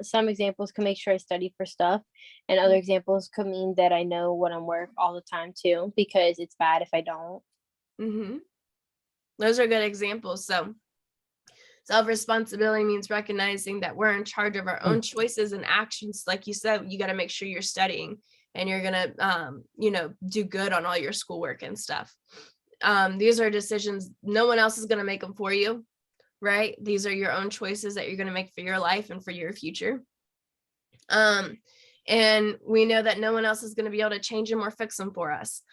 [SPEAKER 3] Some examples can make sure I study for stuff, and other examples could mean that I know what I'm worth all the time too, because it's bad if I don't.
[SPEAKER 5] Mm-hmm. Those are good examples. So self-responsibility means recognizing that we're in charge of our own choices and actions. Like you said, you got to make sure you're studying and you're going to, do good on all your schoolwork and stuff. These are decisions. No one else is going to make them for you, right? These are your own choices that you're going to make for your life and for your future. And we know that no one else is going to be able to change them or fix them for us.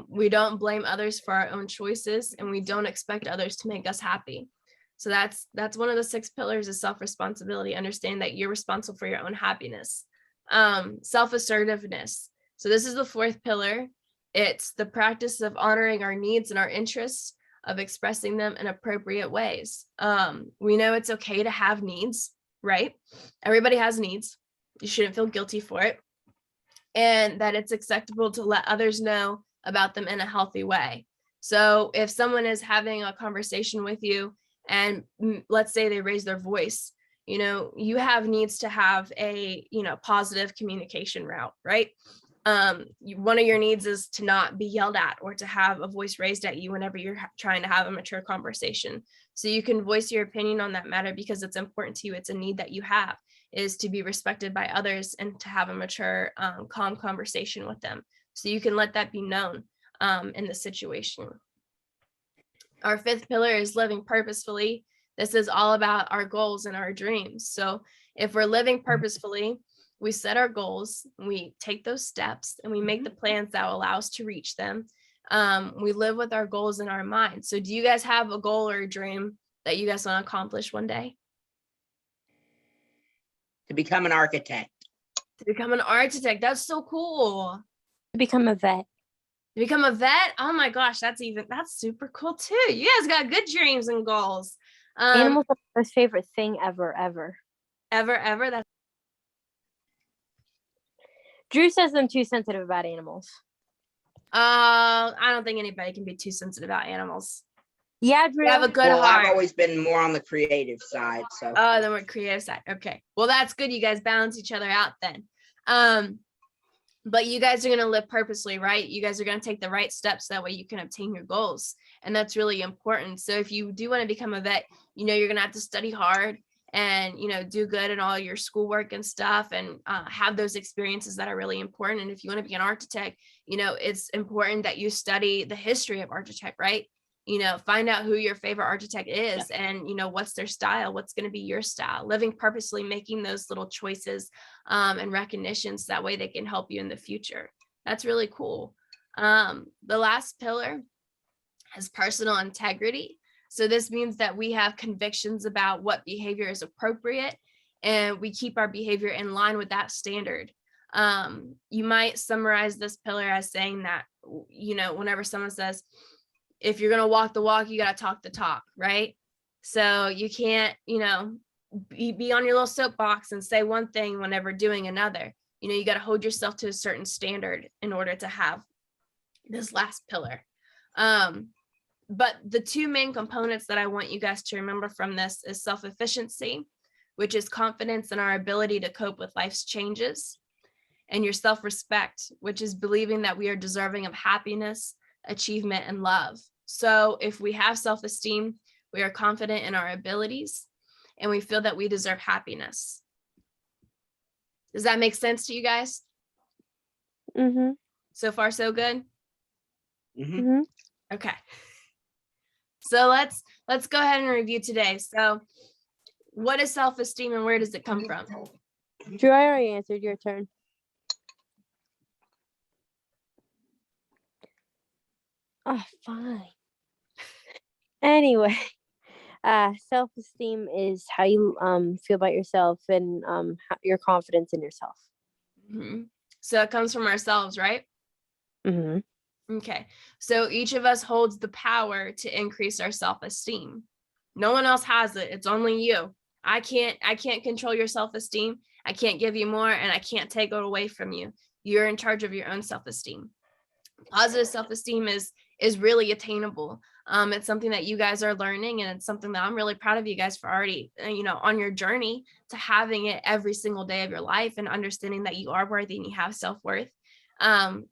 [SPEAKER 5] We don't blame others for our own choices, and we don't expect others to make us happy. So that's one of the 6 pillars of self-responsibility. Understand that you're responsible for your own happiness. Self-assertiveness. So this is the 4th pillar. It's the practice of honoring our needs and our interests, of expressing them in appropriate ways. We know it's okay to have needs, right? Everybody has needs. You shouldn't feel guilty for it. And that it's acceptable to let others know about them in a healthy way. So if someone is having a conversation with you, and let's say they raise their voice, you have needs to have a, positive communication route, right? One of your needs is to not be yelled at or to have a voice raised at you whenever you're trying to have a mature conversation. So you can voice your opinion on that matter because it's important to you. It's a need that you have, is to be respected by others and to have a mature, calm conversation with them. So you can let that be known in the situation. Our 5th pillar is living purposefully. This is all about our goals and our dreams. So if we're living purposefully, we set our goals, we take those steps, and we make the plans that will allow us to reach them. We live with our goals in our mind. So do you guys have a goal or a dream that you guys want to accomplish one day?
[SPEAKER 1] To become an architect.
[SPEAKER 5] To become an architect. That's so cool.
[SPEAKER 3] To become a vet.
[SPEAKER 5] To become a vet? Oh my gosh, that's super cool too. You guys got good dreams and goals.
[SPEAKER 3] Animals are my most favorite thing ever.
[SPEAKER 5] Ever. That's
[SPEAKER 3] Drew says I'm too sensitive about animals.
[SPEAKER 5] I don't think anybody can be too sensitive about animals.
[SPEAKER 3] Yeah, Drew.
[SPEAKER 5] You have a good
[SPEAKER 1] Well,
[SPEAKER 5] heart.
[SPEAKER 1] I've always been more on the creative side. So
[SPEAKER 5] Oh, then we're creative side. Okay. Well, that's good. You guys balance each other out then. But you guys are going to live purposely, right? You guys are going to take the right steps. That way you can obtain your goals. And that's really important. So if you do want to become a vet, you're going to have to study hard and, do good in all your schoolwork and stuff, and have those experiences that are really important. And if you want to be an architect, it's important that you study the history of architect, right? Find out who your favorite architect is, and, what's their style, what's going to be your style, living purposely, making those little choices and recognitions. That way they can help you in the future. That's really cool. The last pillar is personal integrity. So this means that we have convictions about what behavior is appropriate, and we keep our behavior in line with that standard. You might summarize this pillar as saying that, whenever someone says, if you're going to walk the walk, you got to talk the talk, right? So you can't, be on your little soapbox and say one thing whenever doing another. You got to hold yourself to a certain standard in order to have this last pillar. But the two main components that I want you guys to remember from this is self-efficiency, which is confidence in our ability to cope with life's changes, and your self-respect, which is believing that we are deserving of happiness, achievement, and love. So if we have self-esteem, we are confident in our abilities, and we feel that we deserve happiness. Does that make sense to you guys?
[SPEAKER 3] Mm-hmm.
[SPEAKER 5] So far, so good?
[SPEAKER 1] mm-hmm.
[SPEAKER 5] Okay. So let's go ahead and review today. So what is self-esteem and where does it come from?
[SPEAKER 3] Drew, I already answered. Your turn. Oh, fine. Anyway, self-esteem is how you feel about yourself, and your confidence in yourself.
[SPEAKER 5] Mm-hmm. So it comes from ourselves, right?
[SPEAKER 3] Mm-hmm.
[SPEAKER 5] Okay. So each of us holds the power to increase our self-esteem. No one else has it. It's only you. I can't control your self-esteem. I can't give you more, and I can't take it away from you. You're in charge of your own self-esteem. Positive self-esteem is really attainable. It's something that you guys are learning, and it's something that I'm really proud of you guys for already, on your journey to having it every single day of your life, and understanding that you are worthy and you have self-worth.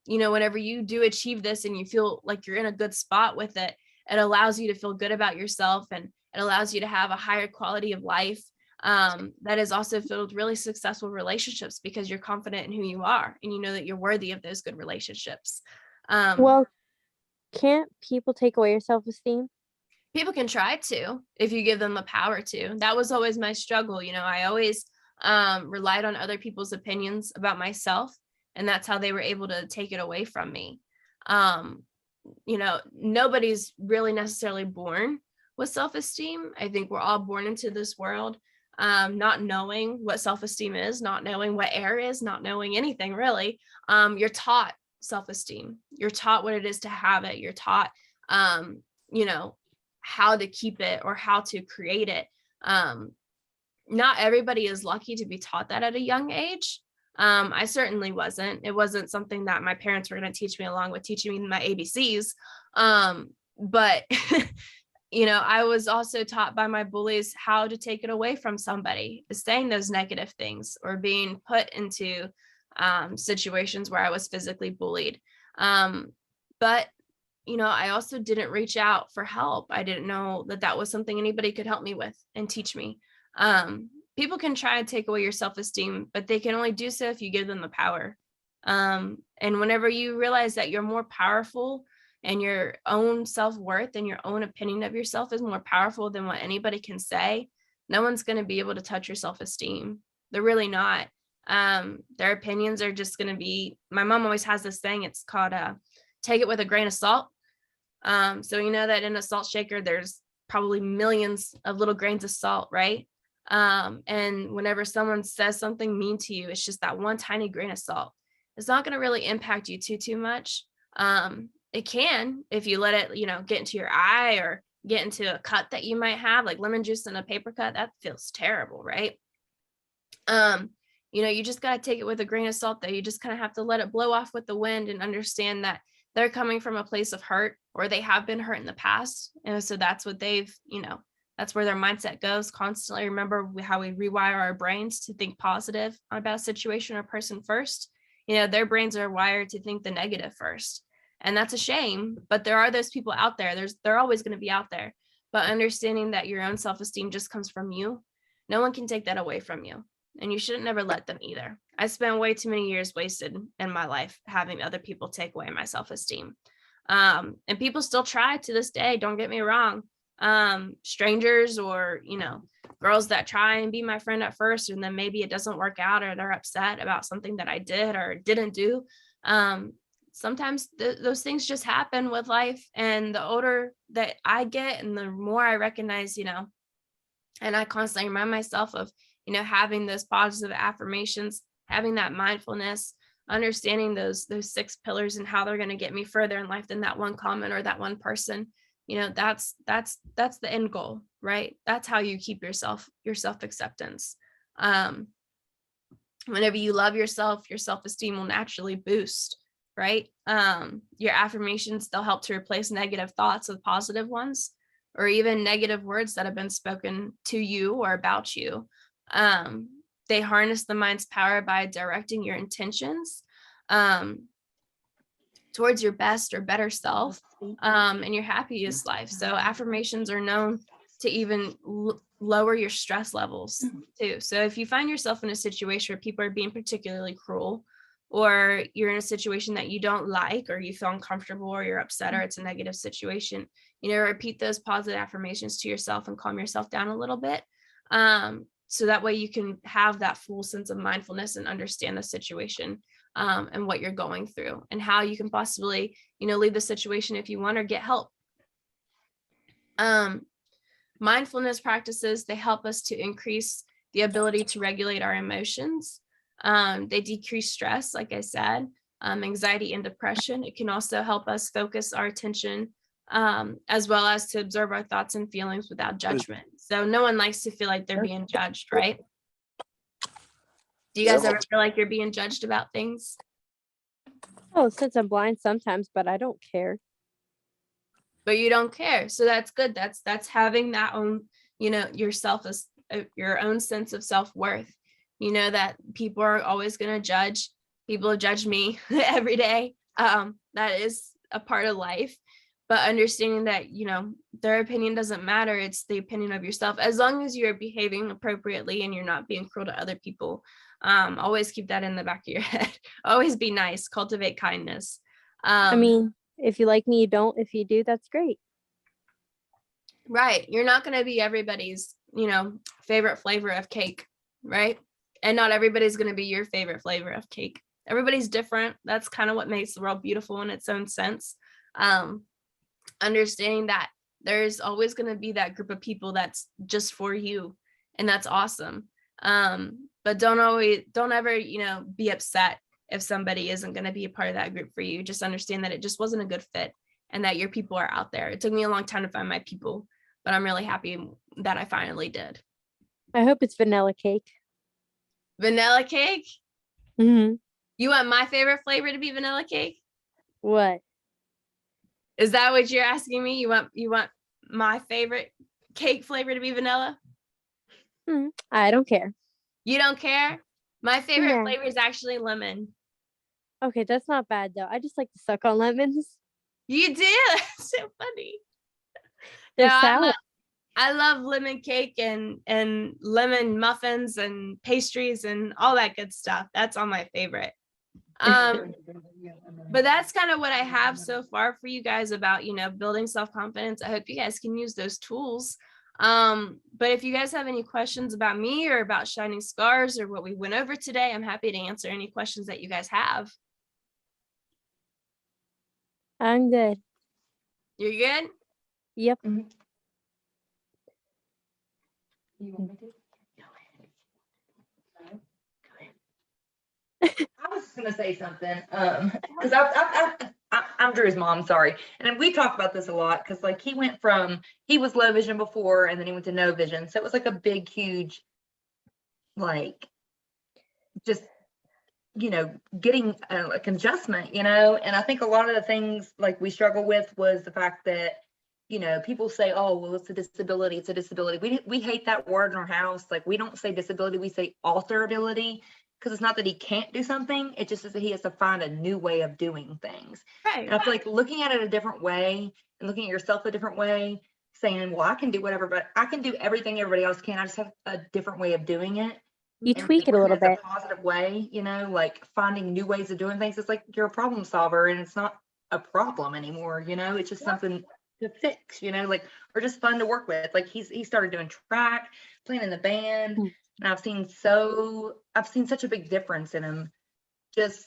[SPEAKER 5] Whenever you do achieve this and you feel like you're in a good spot with it, it allows you to feel good about yourself, and it allows you to have a higher quality of life that is also filled with really successful relationships, because you're confident in who you are, and you know that you're worthy of those good relationships.
[SPEAKER 3] Well, can't people take away your self-esteem?
[SPEAKER 5] People can try to, if you give them the power to. That was always my struggle. I always relied on other people's opinions about myself, and that's how they were able to take it away from me. Nobody's really necessarily born with self-esteem. I think we're all born into this world not knowing what self-esteem is, not knowing what air is, not knowing anything really. You're taught self-esteem. You're taught what it is to have it. You're taught, how to keep it or how to create it. Not everybody is lucky to be taught that at a young age. I certainly wasn't. It wasn't something that my parents were going to teach me along with teaching me my ABCs. But, I was also taught by my bullies how to take it away from somebody, saying those negative things or being put into situations where I was physically bullied. But, I also didn't reach out for help. I didn't know that was something anybody could help me with and teach me. People can try to take away your self-esteem, but they can only do so if you give them the power. And whenever you realize that you're more powerful, and your own self-worth and your own opinion of yourself is more powerful than what anybody can say, no one's going to be able to touch your self-esteem. They're really not. Their opinions are just going to be, my mom always has this thing, it's called take it with a grain of salt. So that in a salt shaker, there's probably millions of little grains of salt, right? And whenever someone says something mean to you, it's just that one tiny grain of salt. It's not going to really impact you too much. It can, if you let it, get into your eye or get into a cut that you might have, like lemon juice in a paper cut, that feels terrible, right? You just got to take it with a grain of salt, though. You just kind of have to let it blow off with the wind and understand that they're coming from a place of hurt, or they have been hurt in the past. And so that's what that's where their mindset goes constantly. Remember how we rewire our brains to think positive about a situation or person first. Their brains are wired to think the negative first. And that's a shame, but there are those people out there. They're always going to be out there. But understanding that your own self-esteem just comes from you, no one can take that away from you. And you shouldn't never let them either. I spent way too many years wasted in my life having other people take away my self-esteem. And people still try to this day, don't get me wrong. Strangers or, girls that try and be my friend at first, and then maybe it doesn't work out, or they're upset about something that I did or didn't do. Sometimes those things just happen with life. And the older that I get and the more I recognize, and I constantly remind myself of, having those positive affirmations, having that mindfulness, understanding those 6 pillars and how they're going to get me further in life than that one comment or that one person. That's the end goal, right? That's how you keep your self-acceptance. Whenever you love yourself, your self-esteem will naturally boost, right? Your affirmations, they'll help to replace negative thoughts with positive ones, or even negative words that have been spoken to you or about you. They harness the mind's power by directing your intentions towards your best or better self, and your happiest life. So affirmations are known to even lower your stress levels too. So if you find yourself in a situation where people are being particularly cruel, or you're in a situation that you don't like, or you feel uncomfortable, or you're upset, or it's a negative situation, repeat those positive affirmations to yourself and calm yourself down a little bit. So that way you can have that full sense of mindfulness and understand the situation, and what you're going through, and how you can possibly, leave the situation if you want, or get help. Mindfulness practices, they help us to increase the ability to regulate our emotions. They decrease stress, like I said, anxiety and depression. It can also help us focus our attention, as well as to observe our thoughts and feelings without judgment. So no one likes to feel like they're being judged, right? Do you guys ever feel like you're being judged about things?
[SPEAKER 3] Oh, since I'm blind sometimes, but I don't care.
[SPEAKER 5] But you don't care. So that's good. That's having that own, yourself as your own sense of self-worth. That people are always going to judge. People have judged me every day. That is a part of life. But understanding that, their opinion doesn't matter. It's the opinion of yourself. As long as you're behaving appropriately and you're not being cruel to other people, always keep that in the back of your head. Always be nice. Cultivate kindness.
[SPEAKER 3] If you like me, you don't. If you do, that's great.
[SPEAKER 5] Right. You're not going to be everybody's, favorite flavor of cake, right? And not everybody's going to be your favorite flavor of cake. Everybody's different. That's kind of what makes the world beautiful in its own sense. Understanding that there's always going to be that group of people that's just for you, and that's awesome. But don't ever, be upset if somebody isn't going to be a part of that group for you. Just understand that it just wasn't a good fit, and that your people are out there. It took me a long time to find my people, but I'm really happy that I finally did.
[SPEAKER 3] I hope it's vanilla cake.
[SPEAKER 5] Vanilla cake?
[SPEAKER 3] Mm-hmm.
[SPEAKER 5] You want my favorite flavor to be vanilla cake?
[SPEAKER 3] What?
[SPEAKER 5] Is that what you're asking me? You want my favorite cake flavor to be vanilla?
[SPEAKER 3] I don't care.
[SPEAKER 5] You don't care? My favorite flavor is actually lemon.
[SPEAKER 3] Okay, that's not bad though. I just like to suck on lemons.
[SPEAKER 5] You do? That's so funny.
[SPEAKER 3] They're sour.
[SPEAKER 5] I love lemon cake and lemon muffins and pastries and all that good stuff. That's all my favorite. But that's kind of what I have so far for you guys about, building self-confidence. I hope you guys can use those tools. But if you guys have any questions about me or about Shining Scars or what we went over today, I'm happy to answer any questions that you guys have.
[SPEAKER 3] I'm good.
[SPEAKER 5] You're good?
[SPEAKER 3] Yep.
[SPEAKER 1] You want me to? Go ahead. I was just gonna say something, because I
[SPEAKER 6] I'm Drew's mom, sorry. And then we talk about this a lot because like he was low vision before and then he went to no vision. So it was like a big, huge, like just, getting like adjustment, and I think a lot of the things like we struggle with was the fact that, people say, oh, well, it's a disability. It's a disability. We hate that word in our house. Like we don't say disability, we say alterability, because it's not that he can't do something. It just is that he has to find a new way of doing things.
[SPEAKER 5] Right.
[SPEAKER 6] And I feel like looking at it a different way and looking at yourself a different way, saying, well, I can do whatever, but I can do everything everybody else can. I just have a different way of doing it.
[SPEAKER 3] You
[SPEAKER 6] And
[SPEAKER 3] tweak it a
[SPEAKER 6] looking
[SPEAKER 3] little
[SPEAKER 6] at
[SPEAKER 3] bit.
[SPEAKER 6] a positive way, like finding new ways of doing things. It's like you're a problem solver and it's not a problem anymore, it's just something to fix, like, or just fun to work with. Like he started doing track, playing in the band,
[SPEAKER 3] Mm.
[SPEAKER 6] and I've seen such a big difference in him just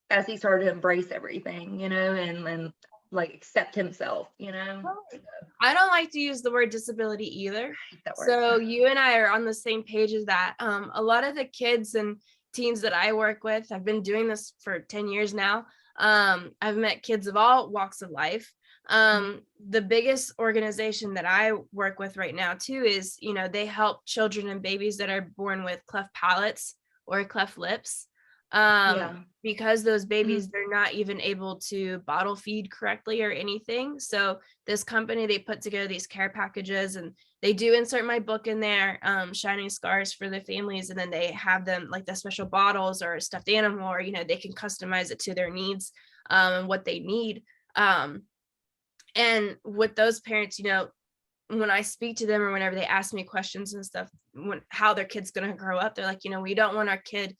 [SPEAKER 6] as he started to embrace everything, and like accept himself,
[SPEAKER 5] I don't like to use the word disability either.
[SPEAKER 6] that word.
[SPEAKER 5] So you and I are on the same page as that. A lot of the kids and teens that I work with, I've been doing this for 10 years now. I've met kids of all walks of life. The biggest organization that I work with right now too is, they help children and babies that are born with cleft palates or cleft lips. Because those babies, they're not even able to bottle feed correctly or anything. So this company, they put together these care packages and they do insert my book in there, Shining Scars for the families. And then they have them like the special bottles or a stuffed animal, or, they can customize it to their needs and what they need. And with those parents, when I speak to them or whenever they ask me questions and stuff, how their kid's going to grow up, they're like, we don't want our kid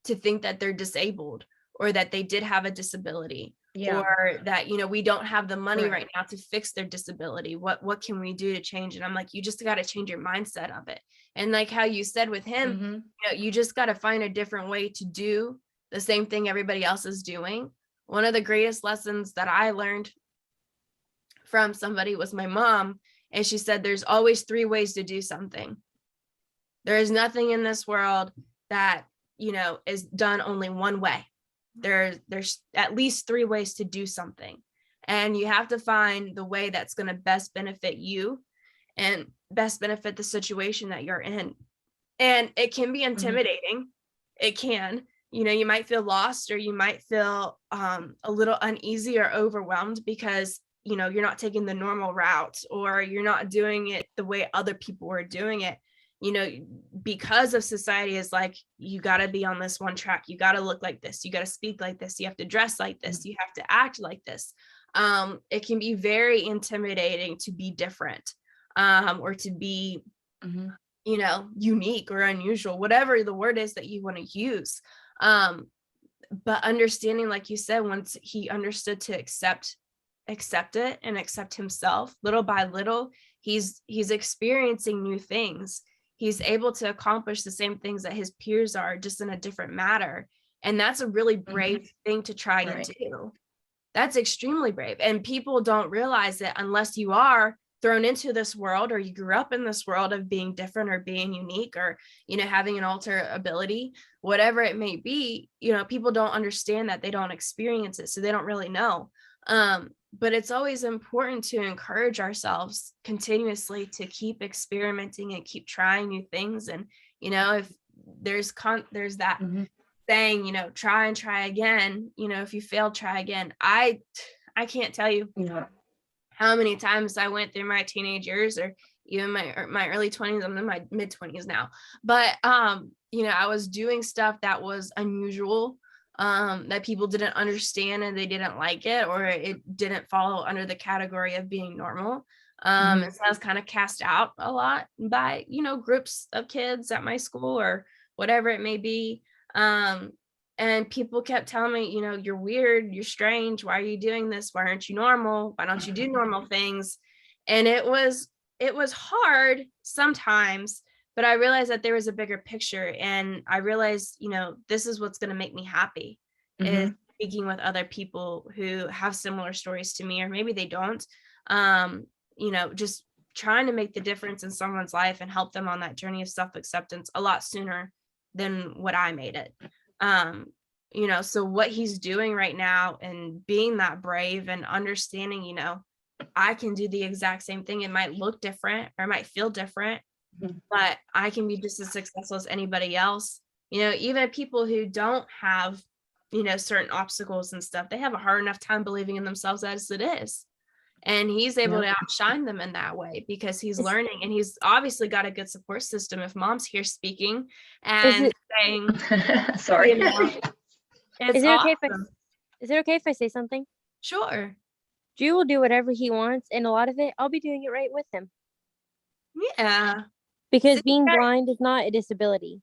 [SPEAKER 5] to think that they're disabled or that they did have a disability or that, we don't have the money right now to fix their disability. What can we do to change? And I'm like, you just got to change your mindset of it. And like how you said with him, you just got to find a different way to do the same thing everybody else is doing. One of the greatest lessons that I learned from somebody was my mom. And she said, there's always 3 ways to do something. There is nothing in this world that, is done only one way. There's at least 3 ways to do something. And you have to find the way that's going to best benefit you and best benefit the situation that you're in. And it can be intimidating. It can, you might feel lost or you might feel a little uneasy or overwhelmed because you're not taking the normal route or you're not doing it the way other people are doing it, because of society is like, you got to be on this one track. You got to look like this. You got to speak like this. You have to dress like this. You have to act like this. It can be very intimidating to be different or to be, unique or unusual, whatever the word is that you want to use. But understanding, like you said, once he understood to accept it and accept himself little by little, he's experiencing new things. He's able to accomplish the same things that his peers are, just in a different manner. And that's a really brave thing to try to do. That's extremely brave. And people don't realize that unless you are thrown into this world or you grew up in this world of being different or being unique or, having an alter ability, whatever it may be, people don't understand that. They don't experience it. So they don't really know. But it's always important to encourage ourselves continuously to keep experimenting and keep trying new things. And, if there's that saying, try and try again, if you fail, try again. I can't tell you how many times I went through my teenage years or even my early 20s. I'm in my mid 20s now, but, I was doing stuff that was unusual, that people didn't understand and they didn't like it, or it didn't follow under the category of being normal. And so I was kind of cast out a lot by, groups of kids at my school or whatever it may be. And people kept telling me, you're weird, you're strange. Why are you doing this? Why aren't you normal? Why don't you do normal things? And it was hard sometimes, but I realized that there was a bigger picture, and I realized, this is what's going to make me happy is speaking with other people who have similar stories to me, or maybe they don't, just trying to make the difference in someone's life and help them on that journey of self-acceptance a lot sooner than what I made it. so what he's doing right now and being that brave and understanding, I can do the exact same thing. It might look different or it might feel different, but I can be just as successful as anybody else. Even people who don't have, certain obstacles and stuff, they have a hard enough time believing in themselves as it is. And he's able to outshine them in that way because he's learning, and he's obviously got a good support system. If mom's here speaking and saying,
[SPEAKER 6] sorry.
[SPEAKER 5] It's
[SPEAKER 3] Is it okay
[SPEAKER 5] awesome.
[SPEAKER 3] is it okay if I say something?
[SPEAKER 5] Sure.
[SPEAKER 3] Drew will do whatever he wants, and a lot of it, I'll be doing it right with him.
[SPEAKER 5] Yeah.
[SPEAKER 3] Because being blind is not a disability.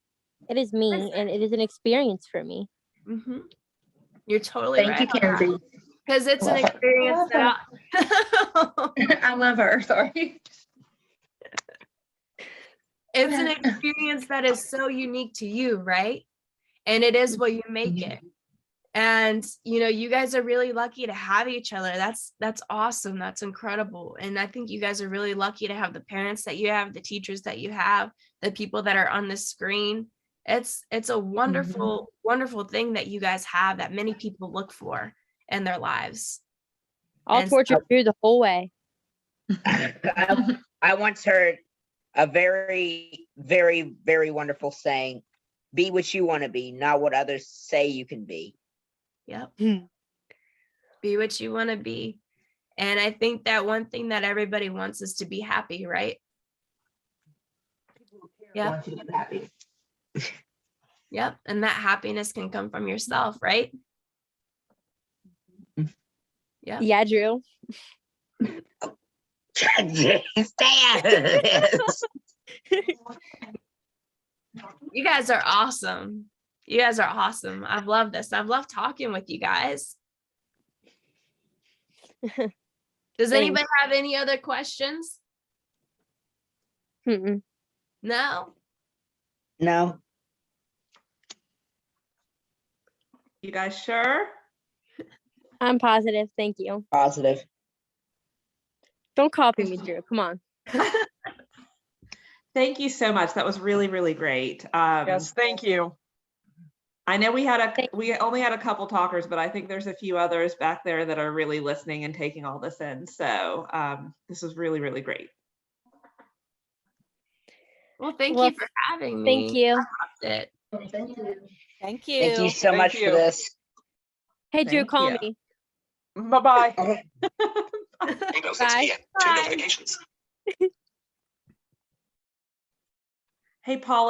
[SPEAKER 3] It is me, and it is an experience for me.
[SPEAKER 5] Mm-hmm. You're totally
[SPEAKER 6] Thank
[SPEAKER 5] right.
[SPEAKER 6] you, Kenzie.
[SPEAKER 5] Because it's an experience that
[SPEAKER 6] I love her. Sorry.
[SPEAKER 5] it's an experience that is so unique to you, right? And it is what you make it. And you guys are really lucky to have each other. That's awesome. That's incredible. And I think you guys are really lucky to have the parents that you have, the teachers that you have, the people that are on the screen. It's a wonderful, wonderful thing that you guys have that many people look for in their lives.
[SPEAKER 3] I'll
[SPEAKER 5] And
[SPEAKER 3] torture Drew the whole way.
[SPEAKER 1] I once heard a very, very, very wonderful saying: be what you want to be, not what others say you can be.
[SPEAKER 5] Yep. Be what you want to be. And I think that one thing that everybody wants is to be happy, right? Yeah.
[SPEAKER 6] Want you to be happy.
[SPEAKER 5] Yep. And that happiness can come from yourself, right? Yeah.
[SPEAKER 3] Yeah, Drew.
[SPEAKER 5] You guys are awesome. You guys are awesome. I've loved this. I've loved talking with you guys. Does anybody have any other questions?
[SPEAKER 3] Mm-mm.
[SPEAKER 5] No?
[SPEAKER 1] No.
[SPEAKER 2] You guys sure?
[SPEAKER 3] I'm positive. Thank you.
[SPEAKER 1] Positive.
[SPEAKER 3] Don't copy me, Drew. Come on.
[SPEAKER 2] Thank you so much. That was really, really great.
[SPEAKER 7] Yes, thank you.
[SPEAKER 2] I know we only had a couple talkers, but I think there's a few others back there that are really listening and taking all this in. So this was really, really great.
[SPEAKER 5] Well, thank
[SPEAKER 3] Well,
[SPEAKER 5] you for having me.
[SPEAKER 3] Thank you.
[SPEAKER 5] I loved it.
[SPEAKER 6] Thank you.
[SPEAKER 7] Thank you.
[SPEAKER 1] Thank you so
[SPEAKER 7] Thank
[SPEAKER 1] much
[SPEAKER 7] you.
[SPEAKER 1] for this.
[SPEAKER 3] Hey, Drew,
[SPEAKER 2] Thank
[SPEAKER 3] call
[SPEAKER 2] you.
[SPEAKER 3] me.
[SPEAKER 7] Bye-bye.
[SPEAKER 1] Okay.
[SPEAKER 8] 8:06
[SPEAKER 3] Bye.
[SPEAKER 8] p.m. Two notifications.
[SPEAKER 2] Hey, Paul.